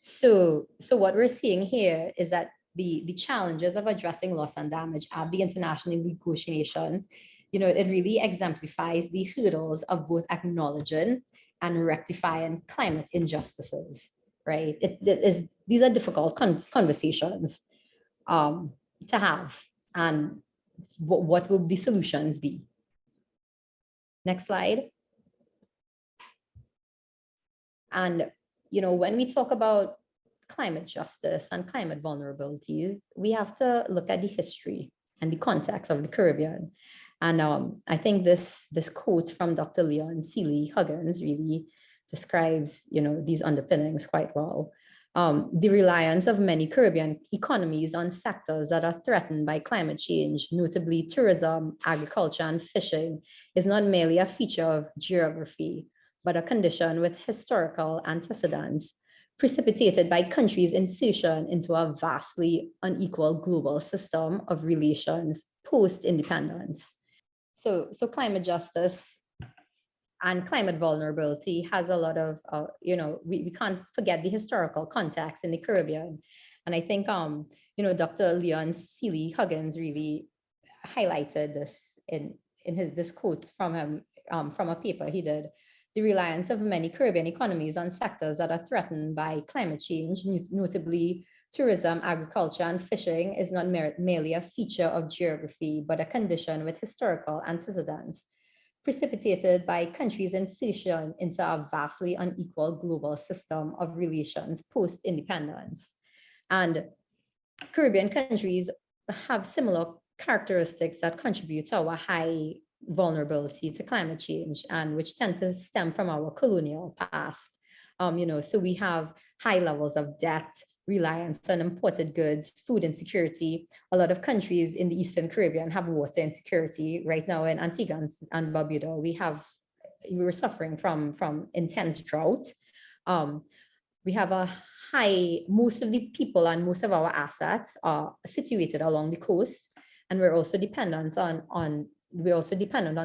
So what we're seeing here is that the challenges of addressing loss and damage at the international negotiations, it really exemplifies the hurdles of both acknowledging and rectifying climate injustices, right? These are difficult conversations to have, and what will the solutions be? Next slide. And, when we talk about climate justice and climate vulnerabilities, we have to look at the history and the context of the Caribbean. And I think this quote from Dr. Leon Seeley Huggins really describes, these underpinnings quite well. The reliance of many Caribbean economies on sectors that are threatened by climate change, notably tourism, agriculture, and fishing, is not merely a feature of geography, but a condition with historical antecedents, precipitated by countries' insertion into a vastly unequal global system of relations post-independence. So climate justice and climate vulnerability has a lot of, we can't forget the historical context in the Caribbean. And I think, Dr. Leon Seeley Huggins really highlighted this in this quote from him, from a paper he did. The reliance of many Caribbean economies on sectors that are threatened by climate change, notably tourism, agriculture, and fishing, is not merely a feature of geography, but a condition with historical antecedents, precipitated by countries' insertion into a vastly unequal global system of relations post-independence. And Caribbean countries have similar characteristics that contribute to our high vulnerability to climate change, and which tend to stem from our colonial past. So we have high levels of debt, reliance on imported goods, food insecurity. A lot of countries in the Eastern Caribbean have water insecurity. Right now in Antigua and Barbuda, we were suffering from intense drought. We have a most of the people and most of our assets are situated along the coast, and we're also dependent on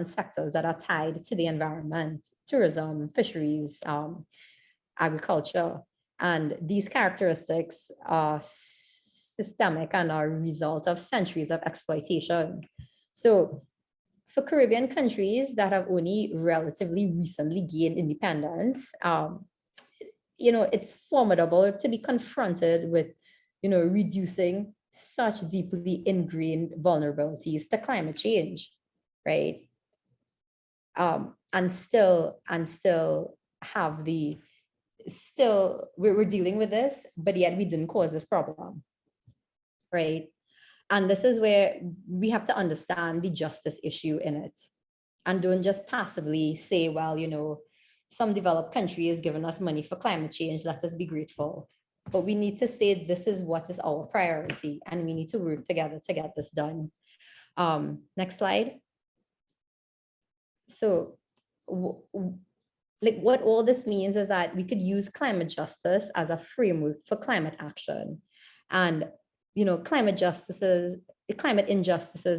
sectors that are tied to the environment: tourism, fisheries, agriculture. And these characteristics are systemic and are a result of centuries of exploitation. So for Caribbean countries that have only relatively recently gained independence, it's formidable to be confronted with, reducing such deeply ingrained vulnerabilities to climate change, right? And still have we're dealing with this, but yet we didn't cause this problem, right? And this is where we have to understand the justice issue in it, and don't just passively say, well, some developed country is giving us money for climate change, let us be grateful. But we need to say this is what is our priority, and we need to work together to get this done. Next slide. So what all this means is that we could use climate justice as a framework for climate action. And climate injustices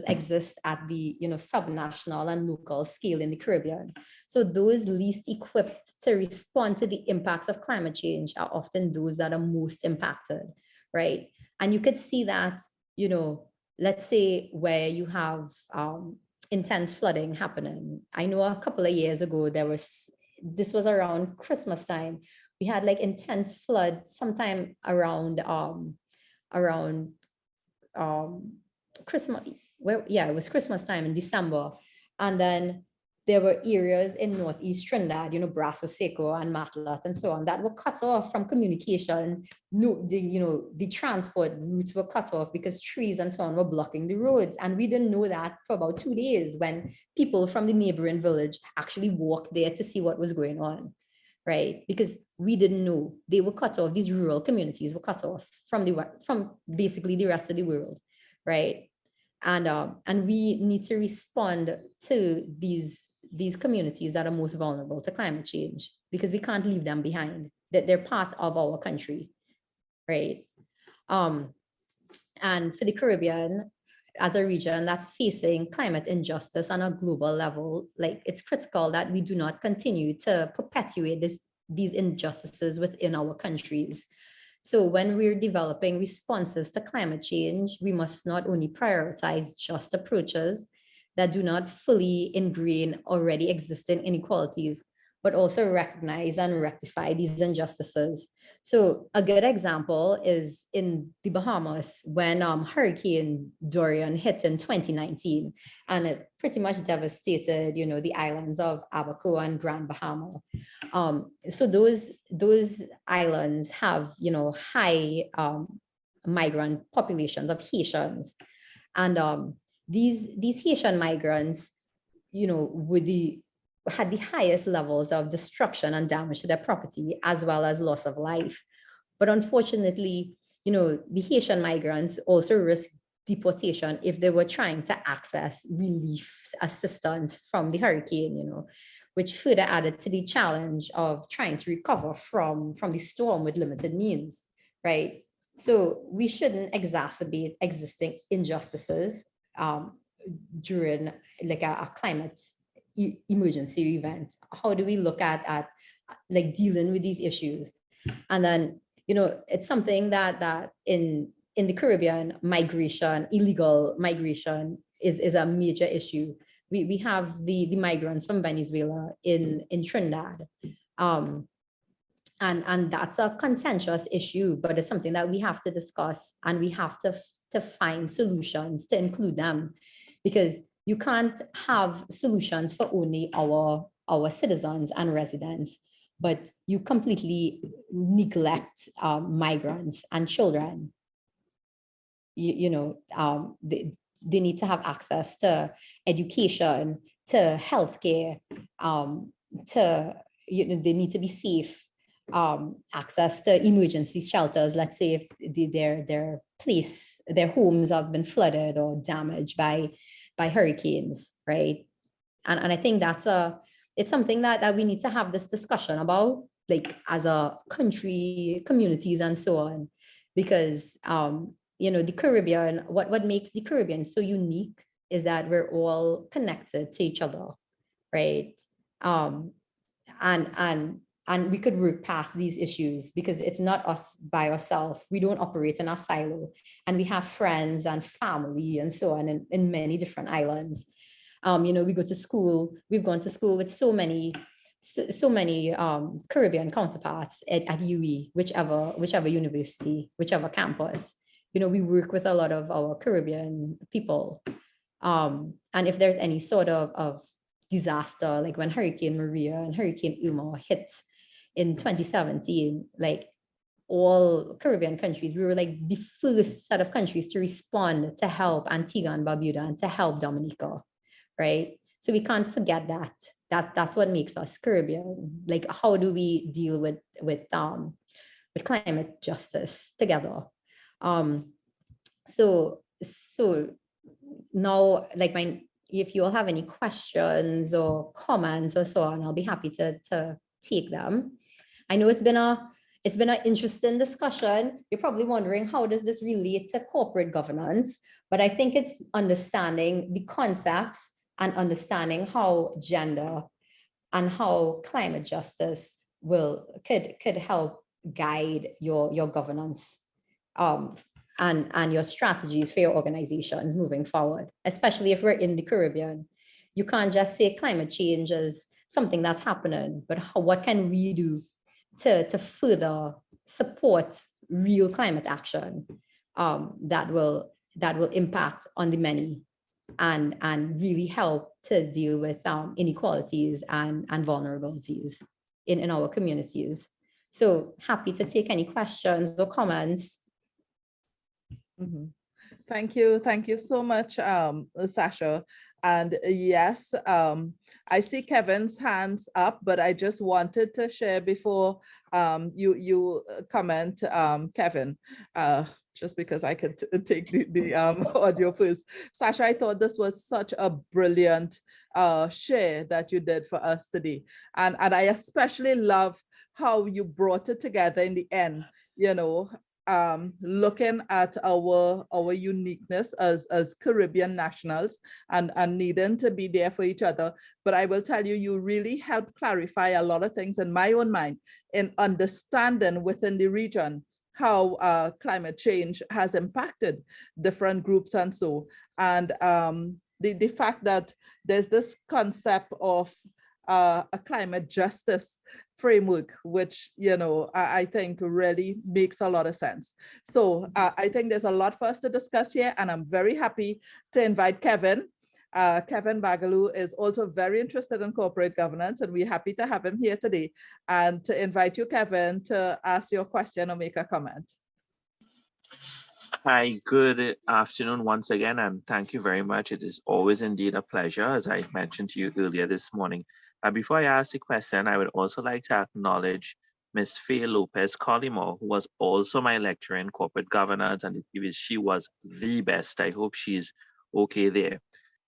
exist at the subnational and local scale in the Caribbean. So those least equipped to respond to the impacts of climate change are often those that are most impacted, right? And you could see that, let's say where you have intense flooding happening. I know a couple of years ago this was around Christmas time. We had like intense flood sometime around Christmas. It was Christmas time in December. And then there were areas in Northeast Trinidad, Brasso Seco and Matlat and so on, that were cut off from communication. No, the transport routes were cut off because trees and so on were blocking the roads. And we didn't know that for about 2 days, when people from the neighboring village actually walked there to see what was going on, right? Because we didn't know they were cut off. These rural communities were cut off from basically the rest of the world, right? And we need to respond to these communities that are most vulnerable to climate change, because we can't leave them behind. That they're part of our country, right? And for the Caribbean as a region that's facing climate injustice on a global level, like, it's critical that we do not continue to perpetuate these injustices within our countries. So when we're developing responses to climate change, we must not only prioritize just approaches that do not fully ingrain already existing inequalities, but also recognize and rectify these injustices. So a good example is in the Bahamas, when Hurricane Dorian hit in 2019, and it pretty much devastated, the islands of Abaco and Grand Bahama. So those islands have, high migrant populations of Haitians, and these Haitian migrants, had the highest levels of destruction and damage to their property, as well as loss of life. But unfortunately, the Haitian migrants also risk deportation if they were trying to access relief assistance from the hurricane, which further added to the challenge of trying to recover from the storm with limited means, right? So we shouldn't exacerbate existing injustices during like a climate emergency event. How do we look at like dealing with these issues? And then, it's something that in the Caribbean, illegal migration is a major issue. We have the migrants from Venezuela in Trinidad. And that's a contentious issue, but it's something that we have to discuss, and we have to find solutions to include them, because you can't have solutions for only our citizens and residents, but you completely neglect migrants and children. They need to have access to education, to healthcare, to, they need to be safe, access to emergency shelters. Let's say if their homes have been flooded or damaged by hurricanes, right? And I think it's something that we need to have this discussion about, like as a country, communities, and so on, because the Caribbean, what makes the Caribbean so unique is that we're all connected to each other, right? Um, and we could work past these issues because it's not us by ourselves. We don't operate in a silo, and we have friends and family and so on in many different islands. We go to school. We've gone to school with so many Caribbean counterparts at UE, whichever university, whichever campus. We work with a lot of our Caribbean people. And if there's any sort of disaster, like when Hurricane Maria and Hurricane Irma hit in 2017, like all Caribbean countries, we were like the first set of countries to respond to help Antigua and Barbuda and to help Dominica, right? So we can't forget that's what makes us Caribbean. Like, how do we deal with climate justice together? So now, like, if you all have any questions or comments or so on, I'll be happy to take them. I know it's been an interesting discussion. You're probably wondering, how does this relate to corporate governance? But I think it's understanding the concepts and understanding how gender and how climate justice could help guide your governance, and your strategies for your organizations moving forward, especially if we're in the Caribbean. You can't just say climate change is something that's happening, but what can we do to further support real climate action, that will impact on the many and really help to deal with inequalities and vulnerabilities in our communities. So happy to take any questions or comments. Mm-hmm. Thank you so much, Sasha. And yes, I see Kevin's hands up, but I just wanted to share before you comment, Kevin, just because I could take the audio first. Sasha, I thought this was such a brilliant share that you did for us today. And I especially love how you brought it together in the end, looking at our uniqueness as Caribbean nationals and needing to be there for each other. But I will tell you, you really helped clarify a lot of things in my own mind in understanding within the region how climate change has impacted different groups and so. And the fact that there's this concept of a climate justice framework, which, I think really makes a lot of sense. So I think there's a lot for us to discuss here, and I'm very happy to invite Kevin. Kevin Bagaloo is also very interested in corporate governance, and we're happy to have him here today and to invite you, Kevin, to ask your question or make a comment. Hi, good afternoon once again, and thank you very much. It is always indeed a pleasure, as I mentioned to you earlier this morning. Before I ask the question, I would also like to acknowledge Ms. Faye Lopez Collymore, who was also my lecturer in corporate governance, and she was the best. I hope she's okay there.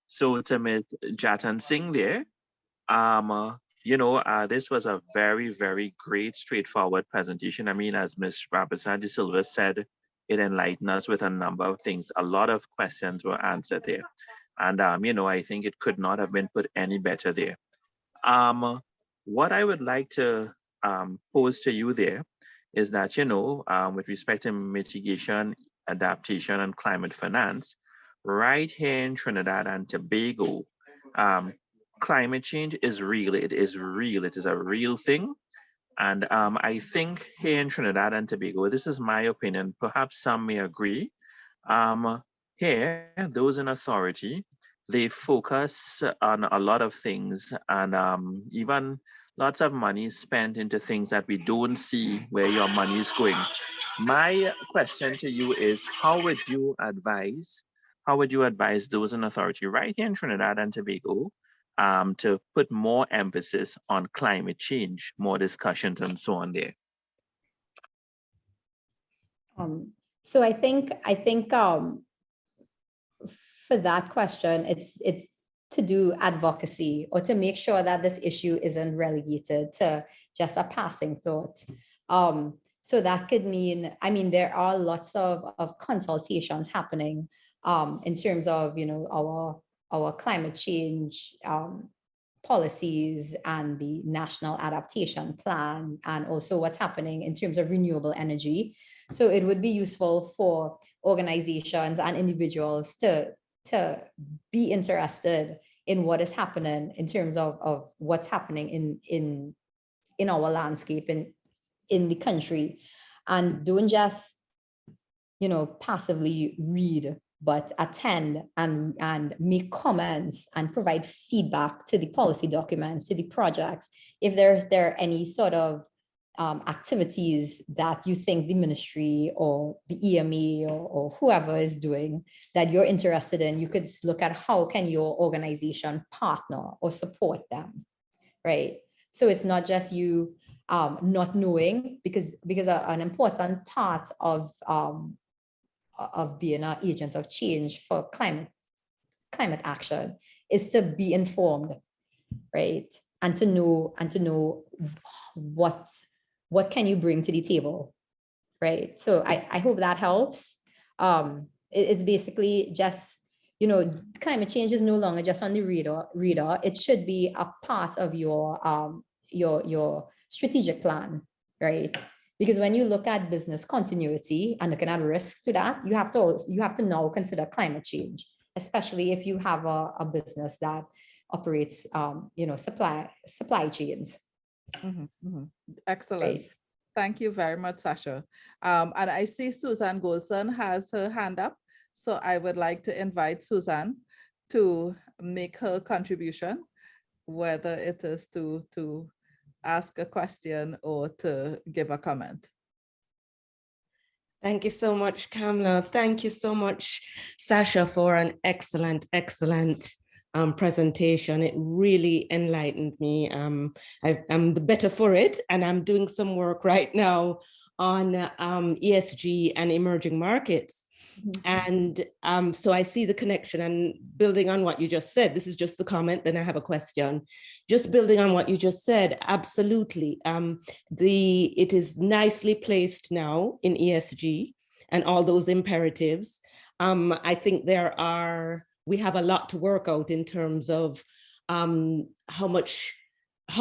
So to Ms. Jattansingh there, this was a very, very great, straightforward presentation. I mean, as Ms. Rabisa de Silva said, it enlightened us with a number of things. A lot of questions were answered there. And, I think it could not have been put any better there. What I would like to pose to you there is that, with respect to mitigation, adaptation, and climate finance, right here in Trinidad and Tobago, climate change is real. It is real. It is a real thing. And I think here in Trinidad and Tobago, this is my opinion, perhaps some may agree. Here, those in authority, they focus on a lot of things, and even lots of money spent into things that we don't see where your money is going. My question to you is, how would you advise those in authority right here in Trinidad and Tobago to put more emphasis on climate change, more discussions and so on there? So I think for that question, it's to do advocacy or to make sure that this issue isn't relegated to just a passing thought. So that could mean, I mean, there are lots of consultations happening in terms of, you know, our climate change policies and the National Adaptation Plan, and also what's happening in terms of renewable energy. So it would be useful for organizations and individuals to be interested in what is happening in terms of what's happening in our landscape in the country, and don't just, you know, passively read, but attend and make comments and provide feedback to the policy documents, to the projects. If there are any sort of activities that you think the ministry or the EMA or whoever is doing that you're interested in, you could look at how can your organization partner or support them, right? So it's not just you not knowing, because an important part of being an agent of change for climate action is to be informed, right? And to know what can you bring to the table, right? So I hope that helps. It's basically just, you know, climate change is no longer just on the radar. It should be a part of your strategic plan, right? Because when you look at business continuity and looking at risks to that, you have to now consider climate change, especially if you have a business that operates, you know, supply chains. Excellent. Right. Thank you very much, Sasha. And I see Susan Golson has her hand up. So I would like to invite Susan to make her contribution, whether it is to ask a question or to give a comment. Thank you so much, Kamla. Thank you so much, Sasha, for an excellent presentation. It really enlightened me. I'm the better for it, and I'm doing some work right now on ESG and emerging markets. And so I see the connection, and building on what you just said, this is just the comment, then I have a question. Just building on what you just said, absolutely. It is nicely placed now in ESG and all those imperatives. I think we have a lot to work out in terms of how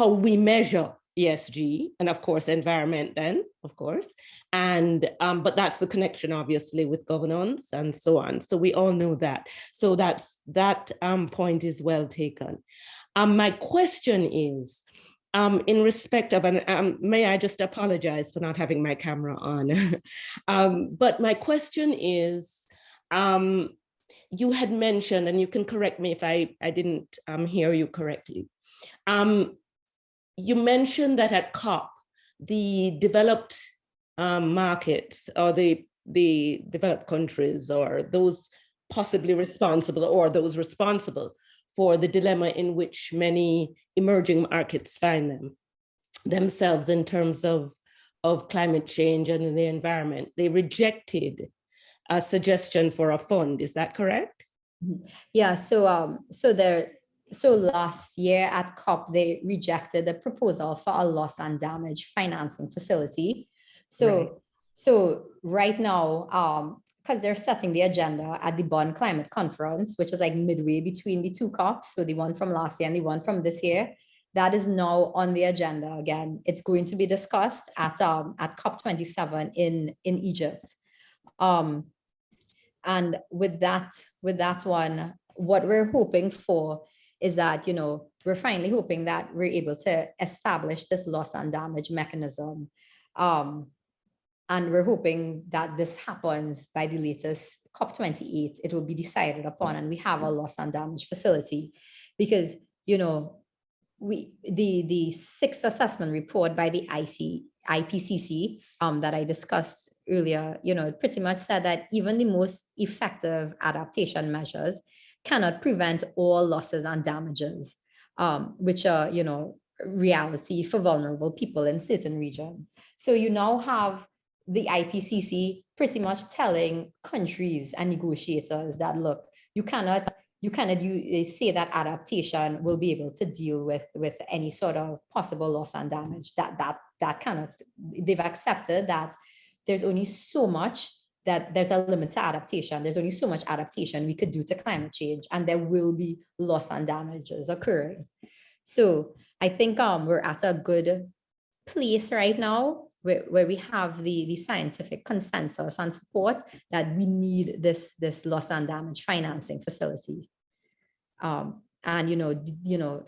we measure ESG, and of course environment then, of course, and but that's the connection obviously with governance and so on. So we all know that. So that point is well taken. My question is, in respect of, and may I just apologize for not having my camera on, but my question is, you had mentioned, and you can correct me if I didn't hear you correctly. You mentioned that at COP, the developed markets or the developed countries, or those possibly responsible or those responsible for the dilemma in which many emerging markets find themselves in terms of climate change and the environment, they rejected a suggestion for a fund. Is that correct? Yeah, so last year at COP, they rejected the proposal for a loss and damage financing facility. So right now, because they're setting the agenda at the Bonn Climate Conference, which is like midway between the two COPs, so the one from last year and the one from this year, that is now on the agenda again. It's going to be discussed at COP27 in Egypt. And with that one, what we're hoping for is that, you know, we're finally hoping that we're able to establish this loss and damage mechanism. And we're hoping that this happens by the latest COP28. It will be decided upon, and we have a loss and damage facility, because, you know, the sixth assessment report by the IPCC that I discussed earlier, you know, pretty much said that even the most effective adaptation measures cannot prevent all losses and damages. which are, reality for vulnerable people in certain regions. So you now have the IPCC pretty much telling countries and negotiators that, look, you cannot say that adaptation will be able to deal with any sort of possible loss and damage. That cannot. They've accepted that there's only so much, that there's a limit to adaptation. There's only so much adaptation we could do to climate change, and there will be loss and damages occurring. So I think we're at a good place right now where we have the scientific consensus and support that we need this loss and damage financing facility. And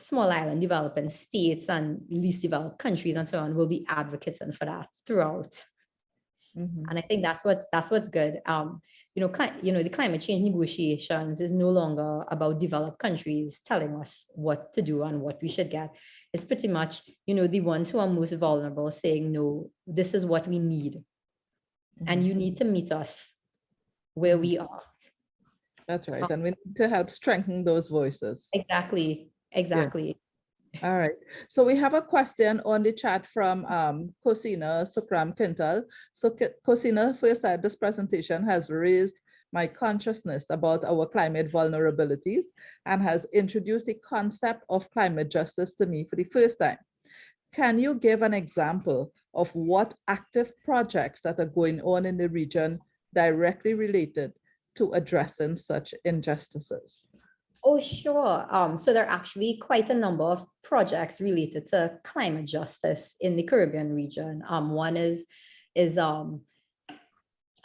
small island developing states and least developed countries and so on will be advocating for that throughout. Mhm. And I think that's what's good. The climate change negotiations is no longer about developed countries telling us what to do and what we should get. It's pretty much, the ones who are most vulnerable saying, no, this is what we need. And you need to meet us where we are. That's right. And we need to help strengthen those voices. Exactly. All right. So we have a question on the chat from Cosina Sukram Quintal. So Cosina first said, this presentation has raised my consciousness about our climate vulnerabilities and has introduced the concept of climate justice to me for the first time. Can you give an example of what active projects that are going on in the region directly related to addressing such injustices? Oh, sure. So there are actually quite a number of projects related to climate justice in the Caribbean region. One is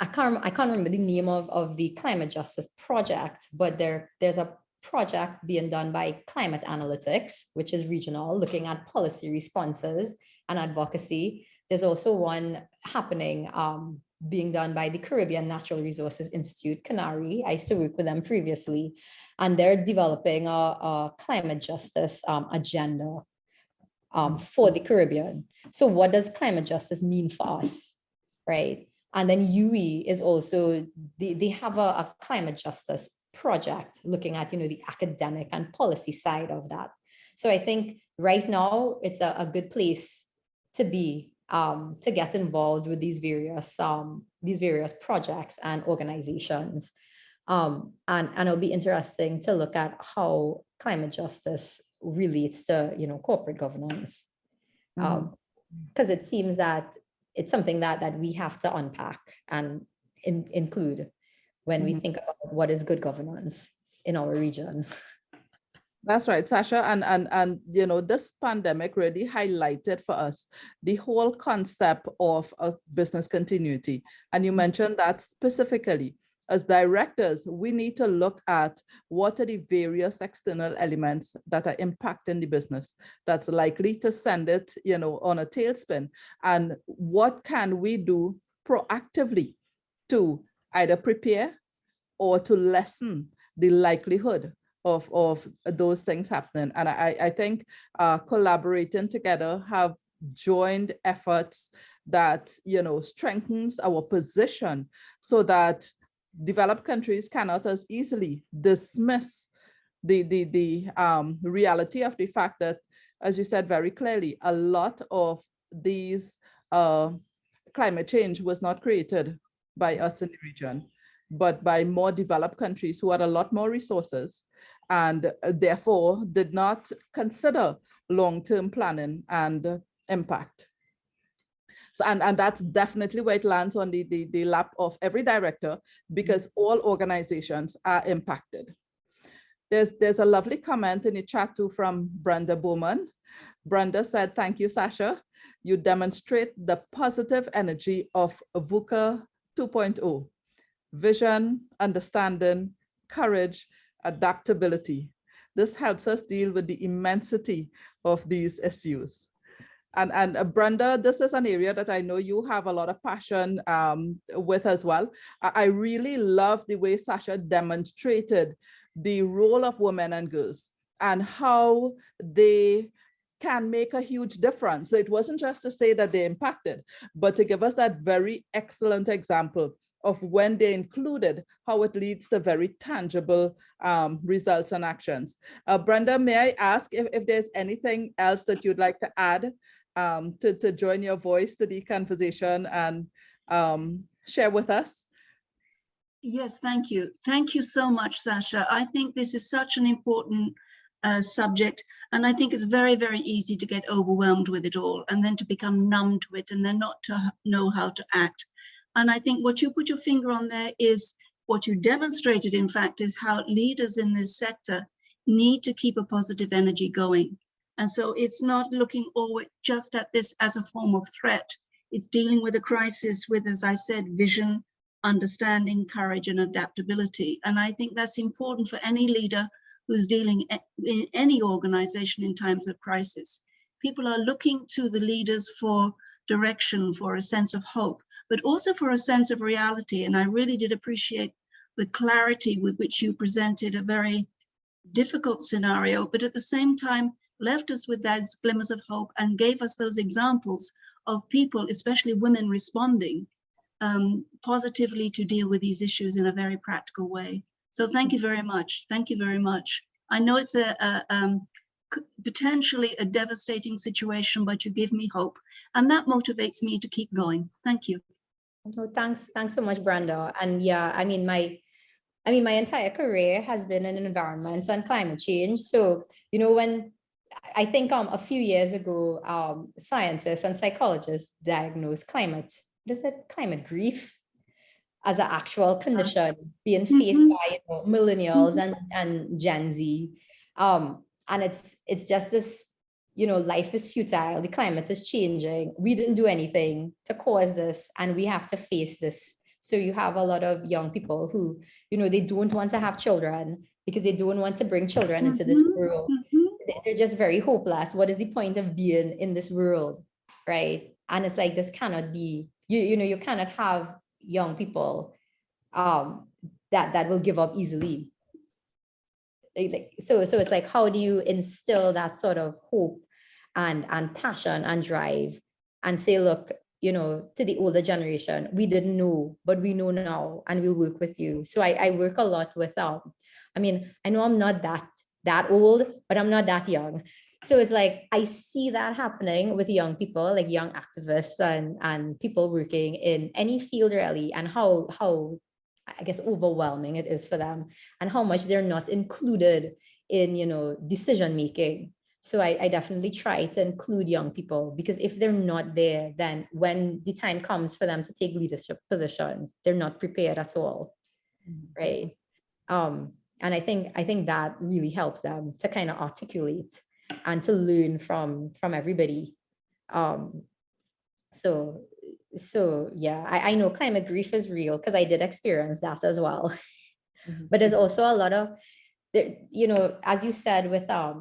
I can't remember the name of the climate justice project, but there's a project being done by Climate Analytics, which is regional, looking at policy responses and advocacy. There's also one happening being done by the Caribbean Natural Resources Institute, CANARI. I used to work with them previously, and they're developing a climate justice agenda for the Caribbean. So what does climate justice mean for us, right? And then UE is also, they have a climate justice project looking at, the academic and policy side of that. So I think right now it's a good place to be, to get involved with these various projects and organizations. And it'll be interesting to look at how climate justice relates to, corporate governance. Because it seems that it's something that we have to unpack and include when we think about what is good governance in our region. That's right, Sasha. And this pandemic really highlighted for us the whole concept of business continuity. And you mentioned that specifically. As directors, we need to look at what are the various external elements that are impacting the business that's likely to send it, on a tailspin. And what can we do proactively to either prepare or to lessen the likelihood of those things happening. And I think collaborating together, have joined efforts that, strengthens our position so that developed countries cannot as easily dismiss the reality of the fact that, as you said very clearly, a lot of these climate change was not created by us in the region, but by more developed countries who had a lot more resources and therefore did not consider long-term planning and impact. So, and that's definitely where it lands on the lap of every director, because all organizations are impacted. There's a lovely comment in the chat too from Brenda Bowman. Brenda said, thank you, Sasha. You demonstrate the positive energy of VUCA 2.0. Vision, understanding, courage, adaptability. This helps us deal with the immensity of these issues. And Brenda, this is an area that I know you have a lot of passion with as well. I really love the way Sasha demonstrated the role of women and girls and how they can make a huge difference. So it wasn't just to say that they impacted, but to give us that very excellent example of when they're included, how it leads to very tangible results and actions. Brenda, may I ask if there's anything else that you'd like to add to join your voice to the conversation and share with us? Yes, thank you. Thank you so much, Sasha. I think this is such an important subject, and I think it's very, very easy to get overwhelmed with it all and then to become numb to it and then not to know how to act. And I think what you put your finger on there is what you demonstrated, in fact, is how leaders in this sector need to keep a positive energy going. And so it's not looking always just at this as a form of threat. It's dealing with a crisis with, as I said, vision, understanding, courage, and adaptability. And I think that's important for any leader who's dealing in any organization in times of crisis. People are looking to the leaders for direction, for a sense of hope, but also for a sense of reality. And I really did appreciate the clarity with which you presented a very difficult scenario, but at the same time left us with those glimmers of hope and gave us those examples of people, especially women, responding positively to deal with these issues in a very practical way. So thank you very much. Thank you very much. I know it's potentially a devastating situation, but you give me hope, and that motivates me to keep going. Thank you. No, thanks so much, Brenda. And yeah, I mean my entire career has been in environment and climate change. So, you know, when I think a few years ago, scientists and psychologists diagnosed climate grief as an actual condition being faced by millennials and Gen Z. And it's just this, life is futile, the climate is changing. We didn't do anything to cause this, and we have to face this. So you have a lot of young people who, they don't want to have children because they don't want to bring children into this world. They're just very hopeless. What is the point of being in this world, right? And it's like, this cannot be, you cannot have young people that will give up easily. So it's like, how do you instill that sort of hope and passion and drive and say, look, to the older generation, we didn't know, but we know now, and we'll work with you. So I work a lot with, I know I'm not that old, but I'm not that young. So it's like, I see that happening with young people, like young activists and people working in any field really, and how I guess overwhelming it is for them and how much they're not included in, decision making. So I definitely try to include young people, because if they're not there, then when the time comes for them to take leadership positions, they're not prepared at all, right? And I think that really helps them to kind of articulate and to learn from everybody. So yeah, I know climate grief is real because I did experience that as well. But there's also a lot of, as you said, with that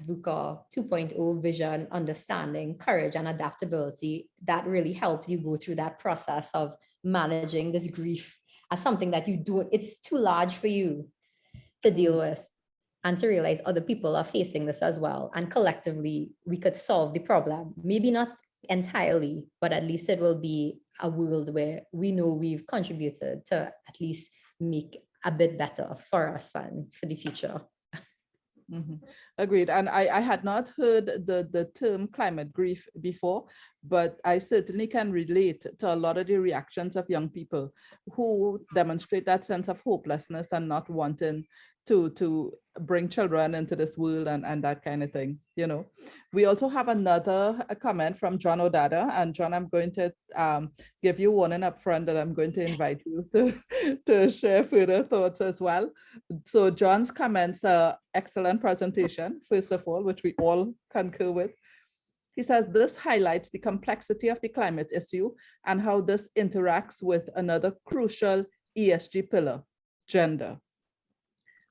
VUCA 2.0 vision, understanding, courage, and adaptability, that really helps you go through that process of managing this grief as something that it's too large for you to deal with, and to realize other people are facing this as well. And collectively, we could solve the problem. Maybe not entirely, but at least it will be a world where we know we've contributed to at least make a bit better for us and for the future. Agreed. And I had not heard the term climate grief before, but I certainly can relate to a lot of the reactions of young people who demonstrate that sense of hopelessness and not wanting to bring children into this world and that kind of thing. We also have another comment from John O'Dada, and John, I'm going to give you warning up front that I'm going to invite you to share further thoughts as well. So John's comments are excellent presentation, first of all, which we all concur with. He says, this highlights the complexity of the climate issue and how this interacts with another crucial ESG pillar, gender.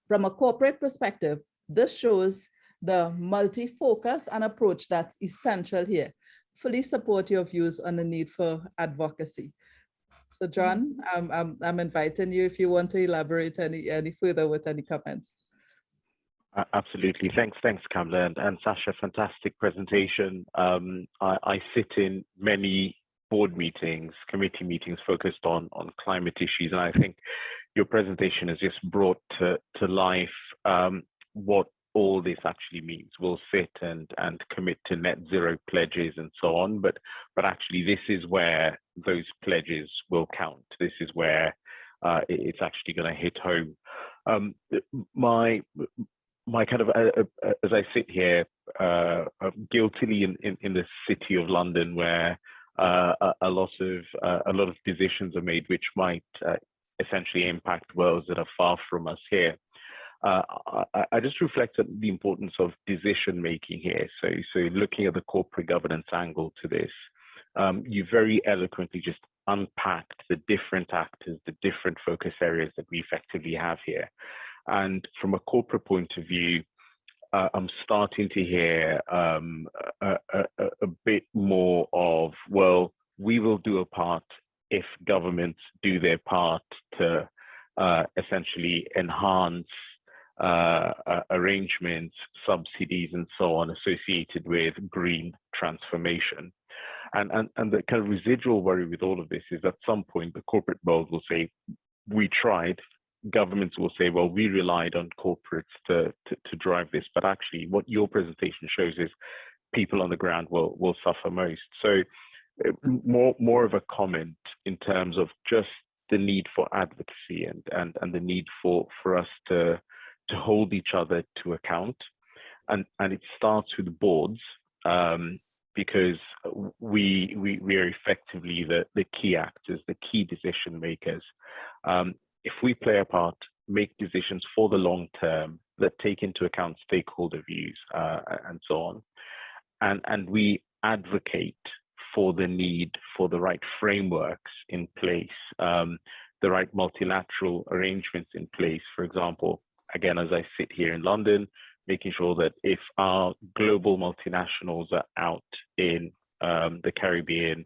From a corporate perspective, this shows the multi-focus and approach that's essential here. Fully support your views on the need for advocacy. So John, I'm inviting you if you want to elaborate any further with any comments. Absolutely. Thanks, Kamala, and Sasha, fantastic presentation. I sit in many board meetings, committee meetings focused on climate issues. And I think your presentation has just brought to life what all this actually means. We'll sit and commit to net zero pledges and so on, but actually this is where those pledges will count. This is where it's actually going to hit home. My kind of as I sit here guiltily in the city of London, where a lot of decisions are made which might essentially impact worlds that are far from us here. I just reflect on the importance of decision making here. So looking at the corporate governance angle to this, you very eloquently just unpacked the different actors, the different focus areas that we effectively have here. And from a corporate point of view, I'm starting to hear a bit more of, well, we will do a part if governments do their part to essentially enhance arrangements, subsidies, and so on associated with green transformation. And the kind of residual worry with all of this is at some point the corporate world will say, we tried. Governments will say, well, we relied on corporates to drive this. But actually what your presentation shows is people on the ground will suffer most. So more of a comment in terms of just the need for advocacy and the need for us to hold each other to account. And it starts with boards, because we are effectively the key actors, the key decision makers. If we play a part, make decisions for the long term that take into account stakeholder views and so on, and we advocate for the need for the right frameworks in place, the right multilateral arrangements in place. For example, again, as I sit here in London, making sure that if our global multinationals are out in the Caribbean,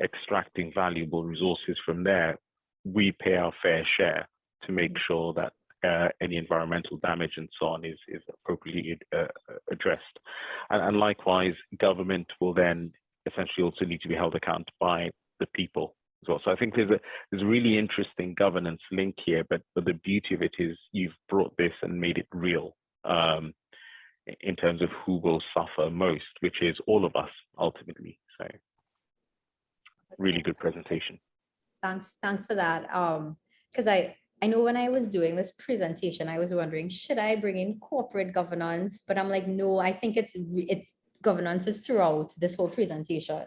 extracting valuable resources from there, we pay our fair share to make sure that any environmental damage and so on is appropriately addressed. And likewise, government will then essentially also need to be held account by the people as well. So I think there's a really interesting governance link here, but the beauty of it is you've brought this and made it real in terms of who will suffer most, which is all of us ultimately. So really good presentation. Thanks for that. Because I know when I was doing this presentation, I was wondering, should I bring in corporate governance? But I'm like, no, I think it's governance is throughout this whole presentation.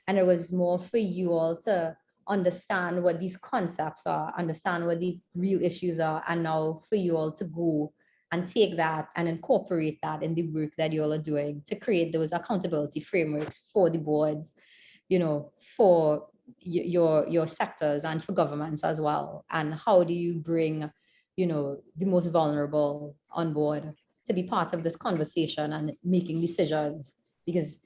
And it was more for you all to understand what these concepts are, understand what the real issues are, and now for you all to go and take that and incorporate that in the work that you all are doing to create those accountability frameworks for the boards, for your sectors and for governments as well. And how do you bring, the most vulnerable on board to be part of this conversation and making decisions? Because,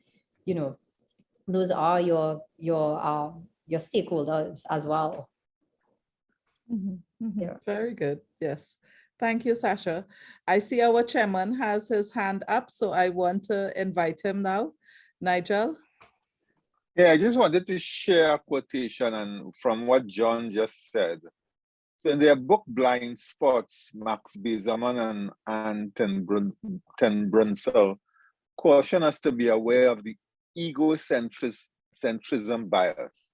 those are your stakeholders as well. Mm-hmm, mm-hmm. Yeah. Very good. Yes. Thank you, Sasha. I see our chairman has his hand up, so I want to invite him now. Nigel? Yeah, I just wanted to share a quotation from what John just said. So in their book Blind Spots, Max Beserman and Ten Brunsell caution us to be aware of the egocentrism bias,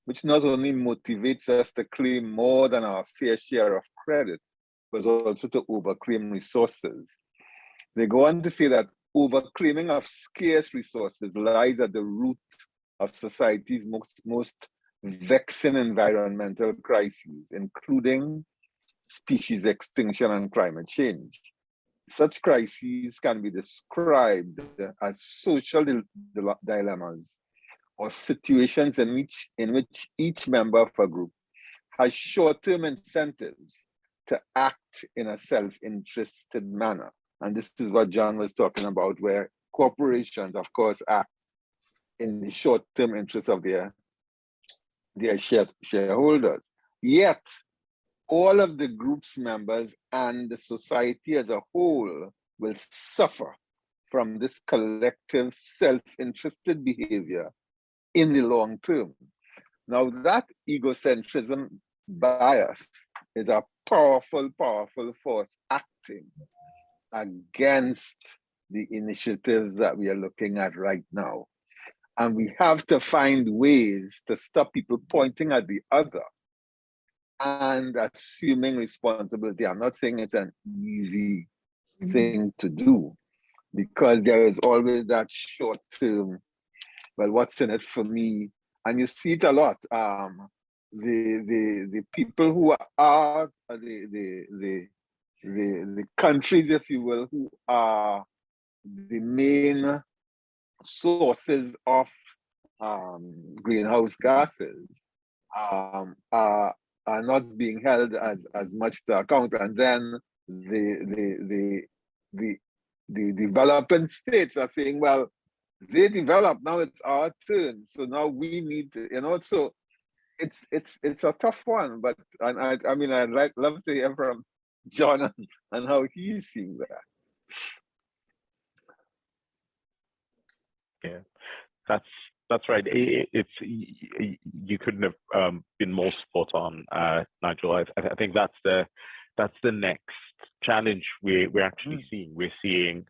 which not only motivates us to claim more than our fair share of credit, but also to overclaim resources. They go on to say that overclaiming of scarce resources lies at the root of society's most vexing environmental crises, including species extinction and climate change. Such crises can be described as social dilemmas or situations in which each member of a group has short-term incentives to act in a self-interested manner. And this is what John was talking about, where corporations, of course, act in the short-term interests of their shareholders. Yet, all of the group's members and the society as a whole will suffer from this collective self-interested behavior in the long term. Now that egocentrism bias is a powerful, powerful force acting against the initiatives that we are looking at right now. And we have to find ways to stop people pointing at the other and assuming responsibility. I'm not saying it's an easy thing to do, because there is always that short term, well, what's in it for me? And you see it a lot. The people who are the countries, if you will, who are the main sources of greenhouse gases are not being held as much to account. And then the developing states are saying, well, they developed, now it's our turn. So now we need to, so it's a tough one, but I mean, I'd love to hear from John and how he's seeing that. Yeah, that's right. You couldn't have been more spot on, Nigel. I think that's the next challenge we're actually seeing. We're seeing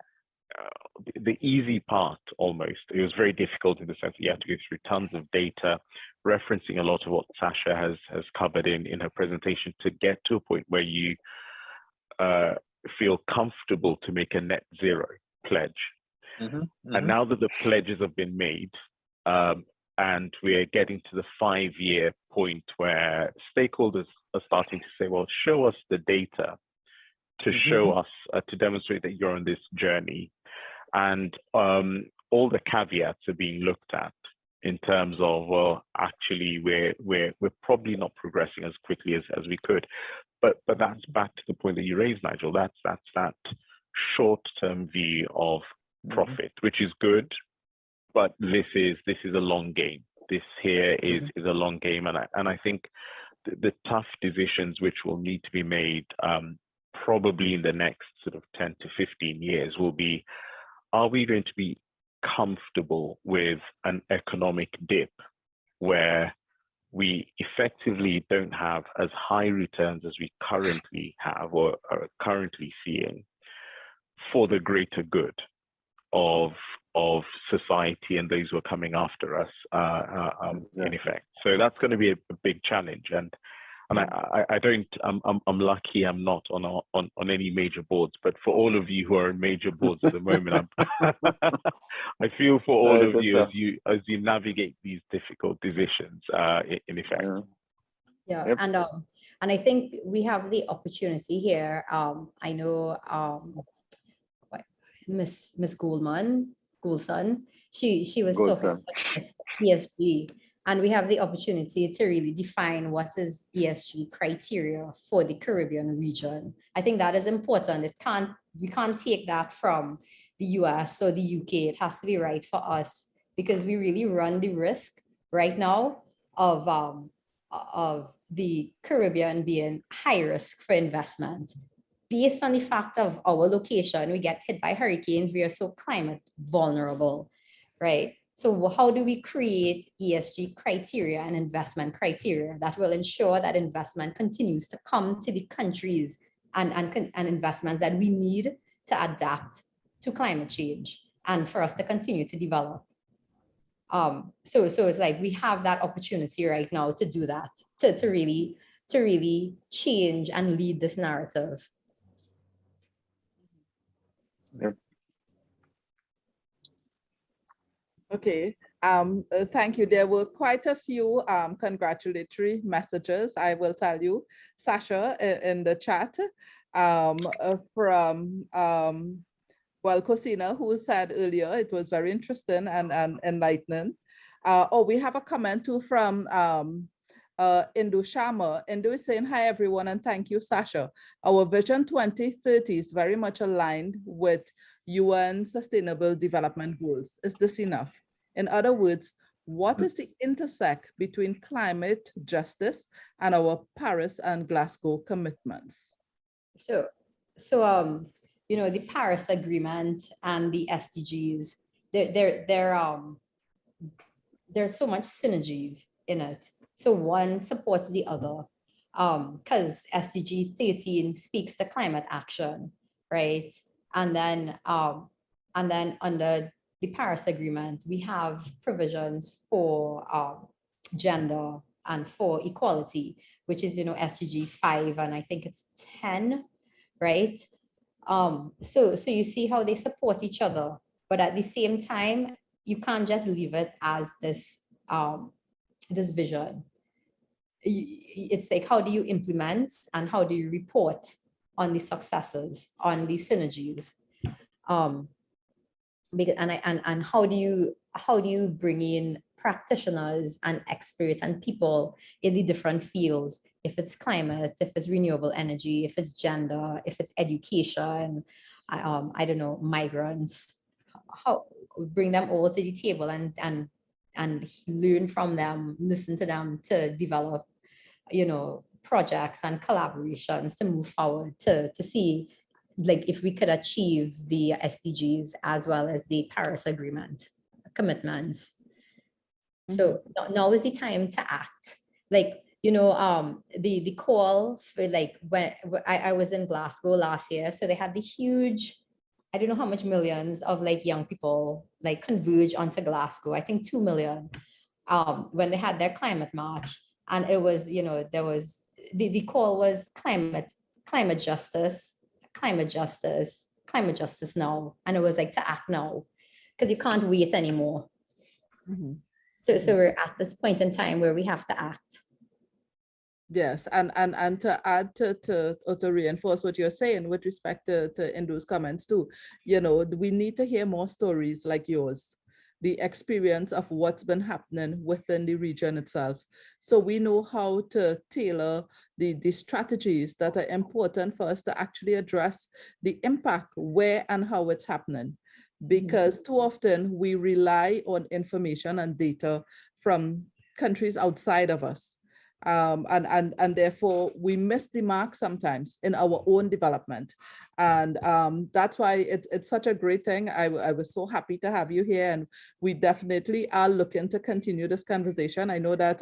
the easy part almost. It was very difficult in the sense that you have to go through tons of data, referencing a lot of what Sasha has covered in her presentation to get to a point where you feel comfortable to make a net zero pledge. And now that the pledges have been made, and we're getting to the 5-year point where stakeholders are starting to say, well, show us the data to show us, to demonstrate that you're on this journey. And all the caveats are being looked at in terms of, well, actually, we're probably not progressing as quickly as we could. But that's back to the point that you raised, Nigel. That's that short-term view of profit, which is good, but this is a long game. This here is a long game, and I think the tough decisions which will need to be made probably in the next sort of 10 to 15 years will be, are we going to be comfortable with an economic dip where we effectively don't have as high returns as we currently have or are currently seeing for the greater good of society and those who are coming after us, in effect. So that's going to be a big challenge, and I don't. I'm lucky I'm not on any major boards, but for all of you who are in major boards at the moment, I feel for all of you as you navigate these difficult decisions, in effect. Yeah, Yep. and I think we have the opportunity here. I know Miss Goulson, she was talking about ESG, and we have the opportunity to really define what is ESG criteria for the Caribbean region. I think that is important. We can't take that from the US or the UK. It has to be right for us, because we really run the risk right now of the Caribbean being high risk for investment. Based on the fact of our location, we get hit by hurricanes, we are so climate vulnerable, right? So how do we create ESG criteria and investment criteria that will ensure that investment continues to come to the countries and investments that we need to adapt to climate change and for us to continue to develop? So it's like we have that opportunity right now to do that, to really change and lead this narrative. Yep. Okay, thank you. There were quite a few congratulatory messages, I will tell you, Sasha, in the chat from, well, Cosina, who said earlier it was very interesting and enlightening. We have a comment too from Indu Sharma. Indu is saying, hi everyone, and thank you, Sasha. Our Vision 2030 is very much aligned with UN Sustainable Development Goals. Is this enough? In other words, what is the intersect between climate justice and our Paris and Glasgow commitments? So the Paris Agreement and the SDGs, there's so much synergies in it. So one supports the other. Because SDG 13 speaks to climate action, right? And then under the Paris Agreement, we have provisions for gender and for equality, which is, SDG 5 and I think it's 10, right? So you see how they support each other, but at the same time, you can't just leave it as this vision. It's like, how do you implement and how do you report on the successes, on the synergies? Because and how do you bring in practitioners and experts and people in the different fields, if it's climate, if it's renewable energy, if it's gender, if it's education, I don't know, migrants, how bring them all to the table and learn from them, listen to them to develop, projects and collaborations to move forward to see like if we could achieve the SDGs as well as the Paris Agreement commitments. So now is the time to act. Like, the call for like when I was in Glasgow last year, so they had the huge, I don't know how much millions of like young people like converge onto Glasgow. I think 2 million when they had their climate march, and it was, there was the call was climate justice now, and it was like to act now because you can't wait anymore. So we're at this point in time where we have to act. Yes, and to add to reinforce what you're saying with respect to Indu's comments too, we need to hear more stories like yours, the experience of what's been happening within the region itself. So we know how to tailor the strategies that are important for us to actually address the impact where and how it's happening. Because too often we rely on information and data from countries outside of us. And therefore we miss the mark sometimes in our own development. And that's why it's such a great thing. I was so happy to have you here, and we definitely are looking to continue this conversation. I know that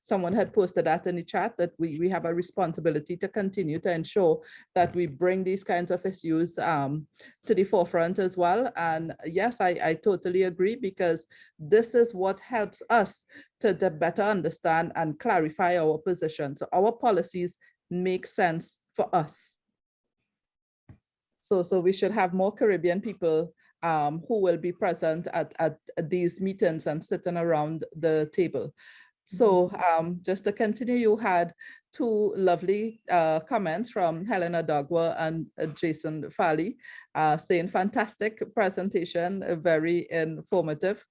someone had posted that in the chat that we have a responsibility to continue to ensure that we bring these kinds of issues to the forefront as well. And yes, I totally agree, because this is what helps us to better understand and clarify our position. So our policies make sense for us. So we should have more Caribbean people who will be present at these meetings and sitting around the table. So just to continue, you had two lovely comments from Helena Dogwa and Jason Farley saying fantastic presentation, very informative.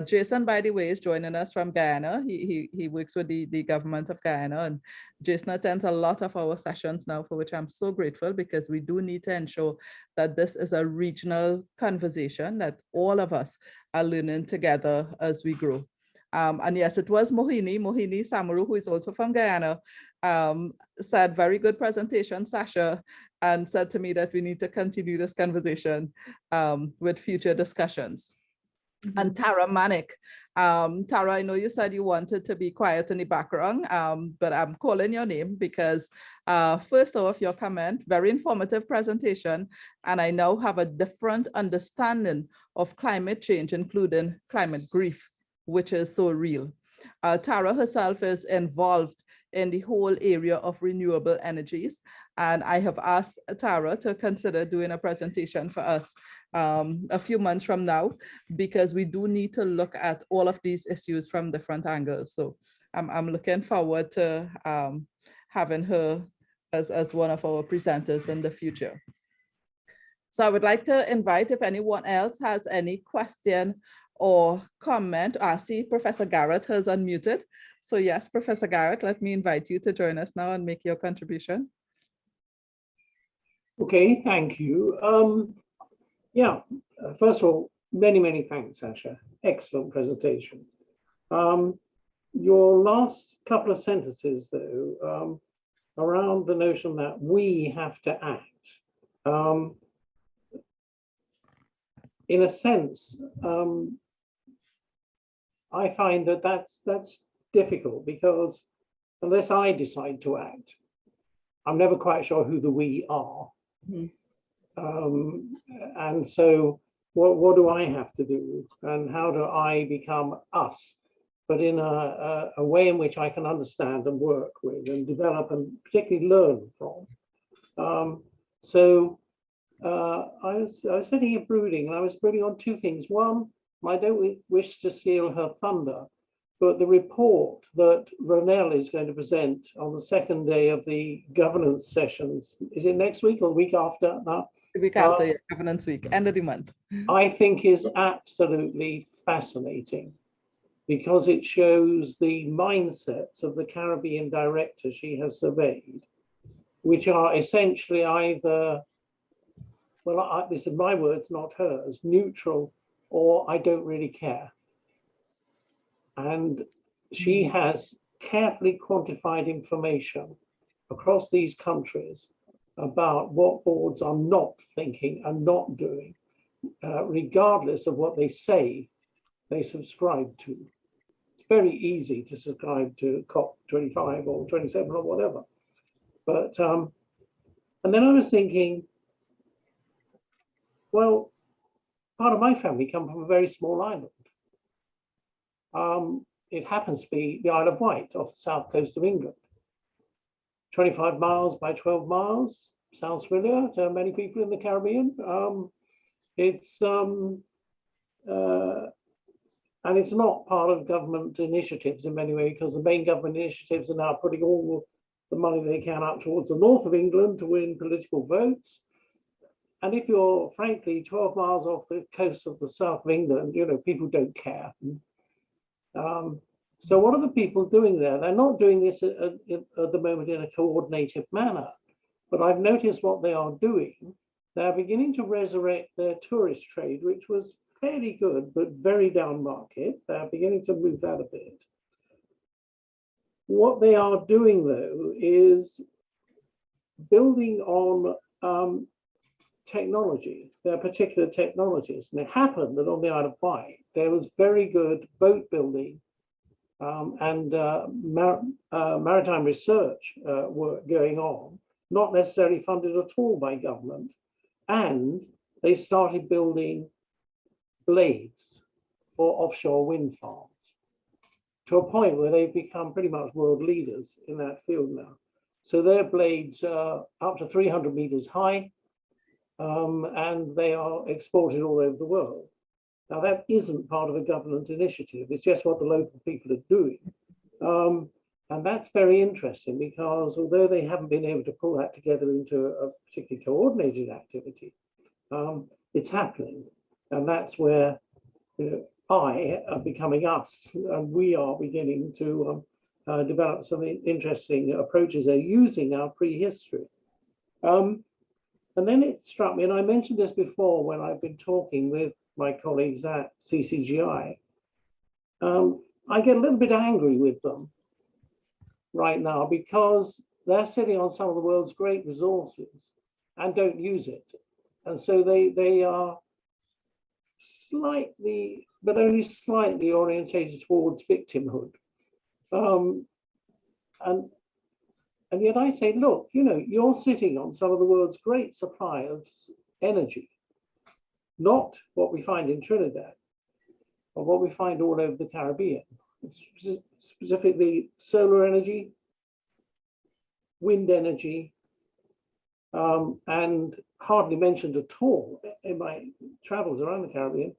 Jason, by the way, is joining us from Guyana. He works with the government of Guyana, and Jason attends a lot of our sessions now, for which I'm so grateful, because we do need to ensure that this is a regional conversation, that all of us are learning together as we grow. And yes, it was Mohini Samaru, who is also from Guyana, said, very good presentation, Sasha, and said to me that we need to continue this conversation with future discussions. And Tara Manick. Tara, I know you said you wanted to be quiet in the background, but I'm calling your name because first off, your comment, very informative presentation, and I now have a different understanding of climate change, including climate grief, which is so real. Tara herself is involved in the whole area of renewable energies, and I have asked Tara to consider doing a presentation for us a few months from now, because we do need to look at all of these issues from different angles. So I'm looking forward to having her as one of our presenters in the future. So I would like to invite, if anyone else has any question or comment. I see Professor Garrett has unmuted. So yes, Professor Garrett, let me invite you to join us now and make your contribution. Okay, thank you. First of all, many thanks, Sasha. Excellent presentation. Your last couple of sentences, though, around the notion that we have to act. In a sense, I find that that's difficult, because unless I decide to act, I'm never quite sure who the we are. Mhm. And so what do I have to do, and how do I become us, but in a way in which I can understand and work with and develop and particularly learn from. I was sitting here brooding, and I was brooding on two things. One, I don't wish to steal her thunder, but the report that Ronelle is going to present on the second day of the governance sessions, is it next week or the week after now? The week after, yeah, governance week, end of the month. I think is absolutely fascinating, because it shows the mindsets of the Caribbean directors she has surveyed, which are essentially either, well, this is my words, not hers, neutral, or I don't really care. And she has carefully quantified information across these countries about what boards are not thinking and not doing, regardless of what they say they subscribe to. It's very easy to subscribe to COP25 or 27 or whatever. But, and then I was thinking, well, part of my family come from a very small island. It happens to be the Isle of Wight off the south coast of England. 25 miles by 12 miles, sounds familiar to many people in the Caribbean. And it's not part of government initiatives in many ways, because the main government initiatives are now putting all the money they can up towards the north of England to win political votes. And if you're frankly 12 miles off the coast of the south of England, you know, people don't care. So what are the people doing there? They're not doing this at the moment in a coordinated manner, but I've noticed what they are doing. They're beginning to resurrect their tourist trade, which was fairly good, but very down market. They're beginning to move that a bit. What they are doing, though, is building on technology, their particular technologies. And it happened that on the Isle of Wight, there was very good boat building and maritime research work going on, not necessarily funded at all by government. And they started building blades for offshore wind farms to a point where they've become pretty much world leaders in that field now. So their blades are up to 300 meters high, and they are exported all over the world. Now that isn't part of a government initiative, it's just what the local people are doing. And that's very interesting, because although they haven't been able to pull that together into a particularly coordinated activity, it's happening. And that's where, you know, I are becoming us, and we are beginning to develop some interesting approaches. They're using our prehistory. And then it struck me, and I mentioned this before when I've been talking with my colleagues at CCGI, I get a little bit angry with them right now, because they're sitting on some of the world's great resources and don't use it. And so they are slightly, but only slightly orientated towards victimhood. And yet I say, look, you know, you're sitting on some of the world's great supply of energy, not what we find in Trinidad, but what we find all over the Caribbean, specifically solar energy, wind energy, and hardly mentioned at all in my travels around the Caribbean,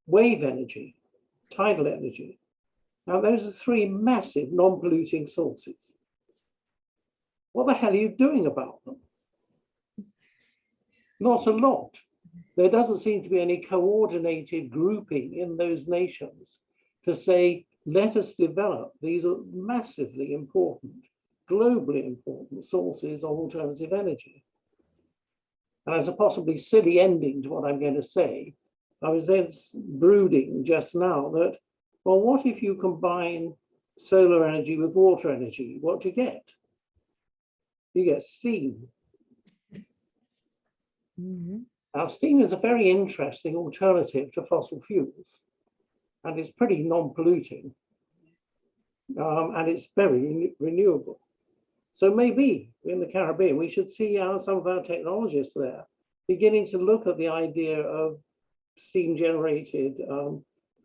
wave energy, tidal energy. Now, those are three massive non-polluting sources. What the hell are you doing about them? Not a lot. There doesn't seem to be any coordinated grouping in those nations to say, let us develop these are massively important, globally important sources of alternative energy. And as a possibly silly ending to what I'm going to say, I was then brooding just now that, well, what if you combine solar energy with water energy? What do you get? You get steam. Now, steam is a very interesting alternative to fossil fuels. and it's pretty non-polluting, and it's very renewable. So maybe in the Caribbean, we should see how some of our technologists there beginning to look at the idea of steam-generated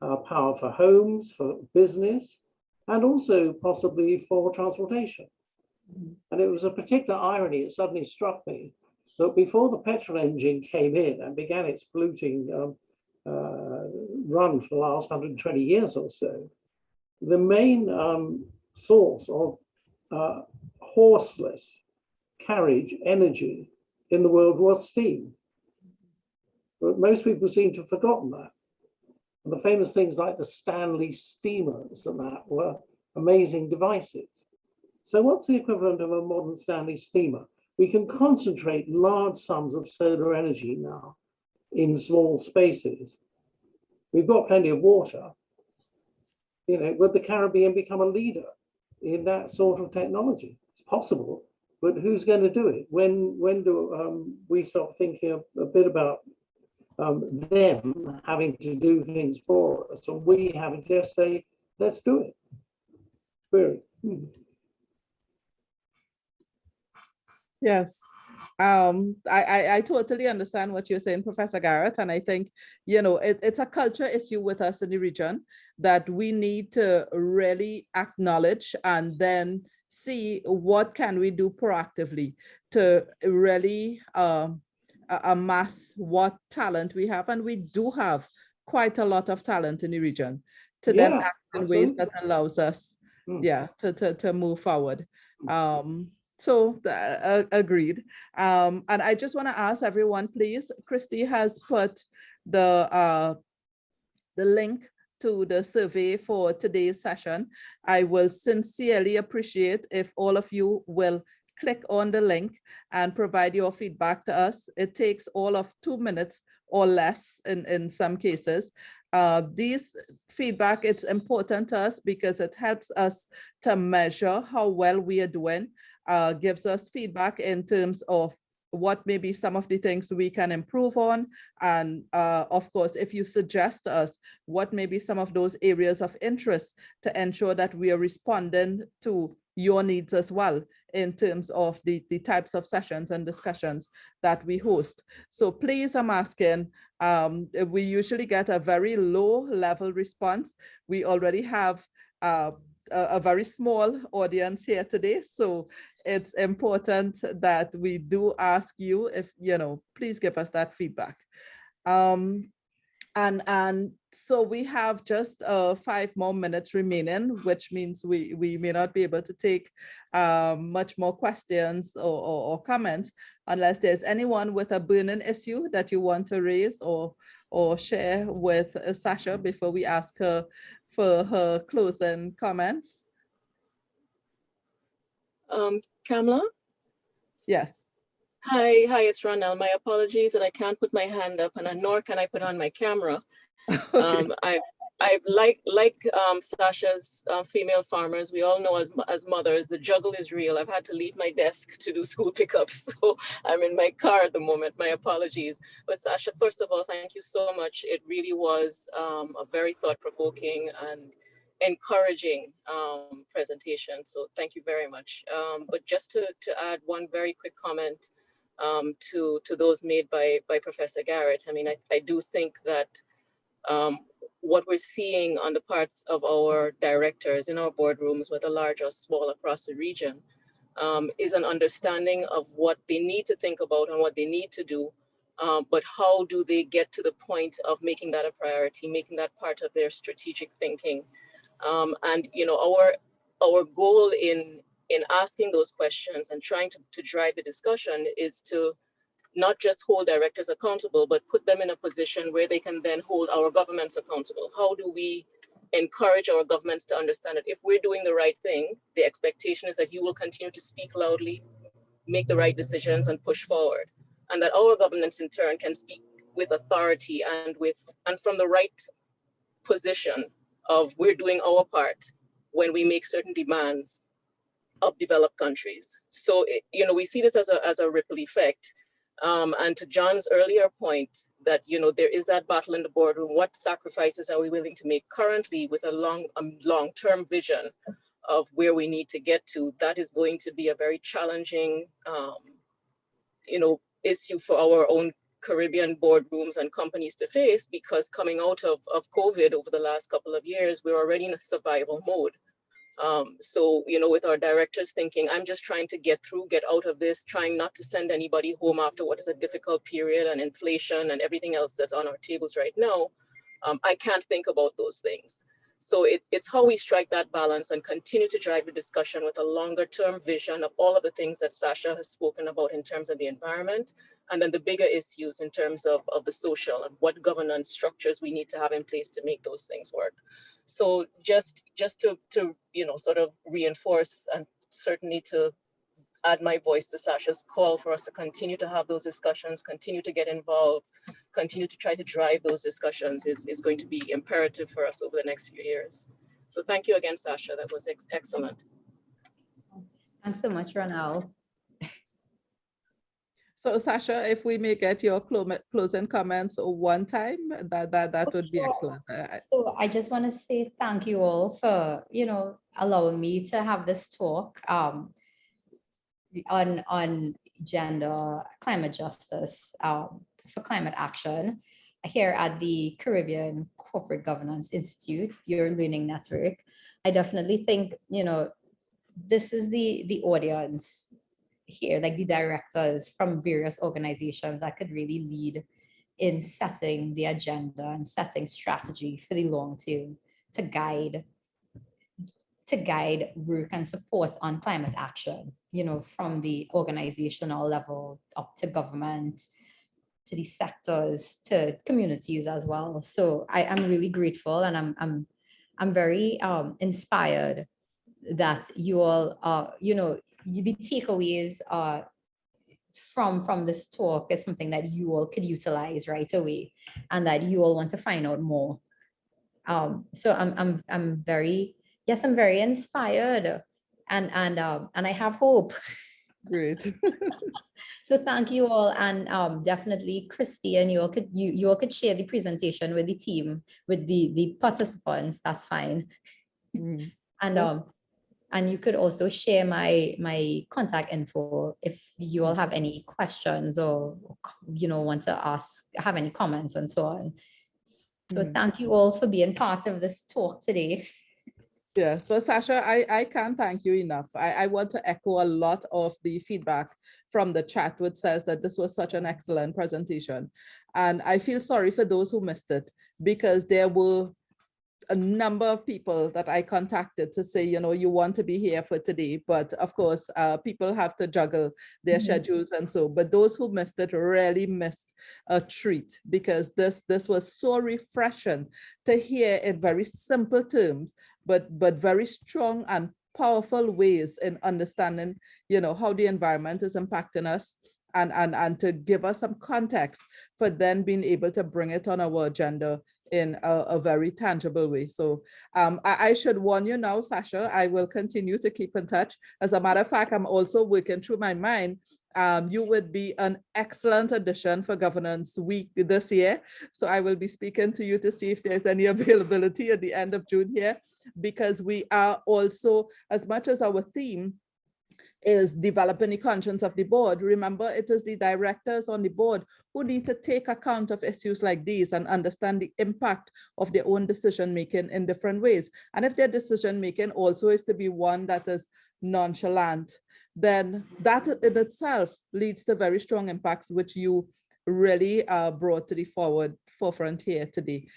power for homes, for business, and also possibly for transportation. And it was a particular irony, it suddenly struck me, that before the petrol engine came in and began its polluting run for the last 120 years or so, the main source of horseless carriage energy in the world was steam. But most people seem to have forgotten that. And the famous things like the Stanley steamers and that were amazing devices. So what's the equivalent of a modern Stanley steamer? We can concentrate large sums of solar energy now in small spaces. We've got plenty of water. You know, would the Caribbean become a leader in that sort of technology? It's possible, but who's going to do it? When do we start thinking a bit about them having to do things for us, and we having to just say, let's do it? Yes, I totally understand what you're saying, Professor Garrett, and I think, you know, it's a culture issue with us in the region that we need to really acknowledge and then see what can we do proactively to really amass what talent we have, and we do have quite a lot of talent in the region to then act in ways that allows us, to move forward. So agreed. And I just want to ask everyone, please, Christy has put the link to the survey for today's session. I will sincerely appreciate if all of you will click on the link and provide your feedback to us. It takes all of 2 minutes or less in some cases. These feedback, it's important to us because it helps us to measure how well we are doing, gives us feedback in terms of what may be some of the things we can improve on. And of course, if you suggest to us what may be some of those areas of interest to ensure that we are responding to your needs as well in terms of the types of sessions and discussions that we host. So please, I'm asking, we usually get a very low level response. We already have a very small audience here today. So it's important that we do ask you if, you know, please give us that feedback. And so we have just 5 more minutes remaining, which means we may not be able to take much more questions or comments unless there's anyone with a burning issue that you want to raise or share with Sasha before we ask her for her closing comments. Kamla? Yes. Hi, it's Ronelle. My apologies that I can't put my hand up, and nor can I put on my camera. Okay. I've like Sasha's female farmers, we all know as mothers, the juggle is real. I've had to leave my desk to do school pickups, so I'm in my car at the moment. My apologies. But Sasha, first of all, thank you so much. It really was a very thought-provoking and encouraging presentation. So thank you very much. But just to add one very quick comment to those made by Professor Garrett, I mean, I do think that what we're seeing on the parts of our directors in our boardrooms, whether large or small across the region, is an understanding of what they need to think about and what they need to do. But how do they get to the point of making that a priority, making that part of their strategic thinking? And you know, our goal in asking those questions and trying to drive the discussion is to not just hold directors accountable, but put them in a position where they can then hold our governments accountable. How do we encourage our governments to understand that if we're doing the right thing, the expectation is that you will continue to speak loudly, make the right decisions, and push forward, and that our governments in turn can speak with authority and from the right position of we're doing our part when we make certain demands of developed countries. So you know, we see this as a ripple effect. And to John's earlier point, that, you know, there is that battle in the boardroom. What sacrifices are we willing to make currently with a long-term vision of where we need to get to? That is going to be a very challenging, you know, issue for our own Caribbean boardrooms and companies to face, because coming out of COVID over the last couple of years, we're already in a survival mode. So, you know, with our directors thinking, I'm just trying to get out of this, trying not to send anybody home after what is a difficult period and inflation and everything else that's on our tables right now. I can't think about those things. So it's how we strike that balance and continue to drive the discussion with a longer term vision of all of the things that Sasha has spoken about in terms of the environment, and then the bigger issues in terms of the social and what governance structures we need to have in place to make those things work. So just to you know, sort of reinforce and certainly to add my voice to Sasha's call for us to continue to have those discussions, continue to get involved, continue to try to drive those discussions is going to be imperative for us over the next few years. So thank you again, Sasha. That was excellent. Thanks so much, Ronald. So Sasha, if we may get your closing comments one time, that would be excellent. So I just want to say thank you all for, you know, allowing me to have this talk on gender, climate justice, for climate action here at the Caribbean Corporate Governance Institute, your learning network. I definitely think, you know, this is the audience here, like the directors from various organizations that could really lead in setting the agenda and setting strategy for the long term to guide work and support on climate action, you know, from the organizational level up to government, to the sectors, to communities as well. So I'm really grateful, and I'm very inspired that you all you know, the takeaways from this talk is something that you all could utilize right away, and that you all want to find out more. So I'm very inspired, and I have hope. Great. So thank you all, and definitely Christy and you all could share the presentation with the team, with the participants. That's fine. Mm. And you could also share my contact info if you all have any questions, or, you know, want to have any comments and so on. So thank you all for being part of this talk today. Yeah, so Sasha, I can't thank you enough. I want to echo a lot of the feedback from the chat, which says that this was such an excellent presentation. And I feel sorry for those who missed it, because there were a number of people that I contacted to say, you know, you want to be here for today, but of course, people have to juggle their schedules and so, but those who missed it really missed a treat, because this was so refreshing to hear in very simple terms, but very strong and powerful ways in understanding, you know, how the environment is impacting us, and to give us some context for then being able to bring it on our agenda in a very tangible way. So I should warn you now, Sasha, I will continue to keep in touch. As a matter of fact, I'm also working through my mind. You would be an excellent addition for Governance Week this year. So I will be speaking to you to see if there's any availability at the end of June here, because we are also, as much as our theme is developing the conscience of the board, remember, it is the directors on the board who need to take account of issues like these and understand the impact of their own decision making in different ways. And if their decision making also is to be one that is nonchalant, then that in itself leads to very strong impacts, which you really brought to the forefront here today.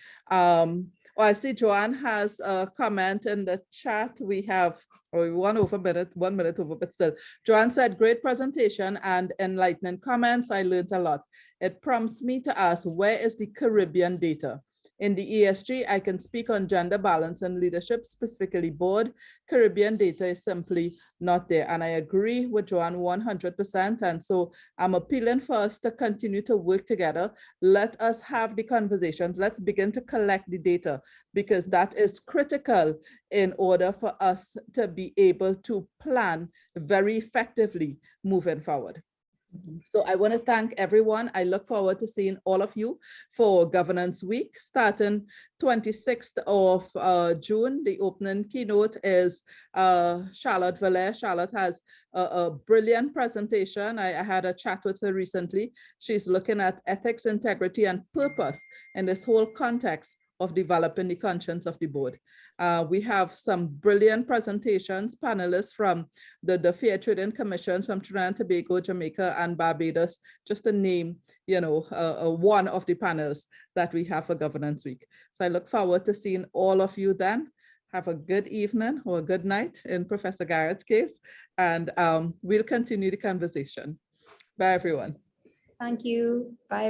I see Joanne has a comment in the chat. We have 1 minute over, but still. Joanne said, great presentation and enlightening comments. I learned a lot. It prompts me to ask, where is the Caribbean data? In the ESG, I can speak on gender balance and leadership, specifically board. Caribbean data is simply not there. And I agree with Joanne 100%. And so I'm appealing for us to continue to work together. Let us have the conversations. Let's begin to collect the data, because that is critical in order for us to be able to plan very effectively moving forward. So I want to thank everyone. I look forward to seeing all of you for Governance Week starting 26th of June. The opening keynote is Charlotte Valère. Charlotte has a brilliant presentation. I had a chat with her recently. She's looking at ethics, integrity, and purpose in this whole context of developing the conscience of the board. We have some brilliant presentations, panelists from the Fair Trading Commissions from Trinidad and Tobago, Jamaica, and Barbados, just to name, one of the panels that we have for Governance Week. So I look forward to seeing all of you then. Have a good evening or a good night in Professor Garrett's case, and we'll continue the conversation. Bye, everyone. Thank you. Bye.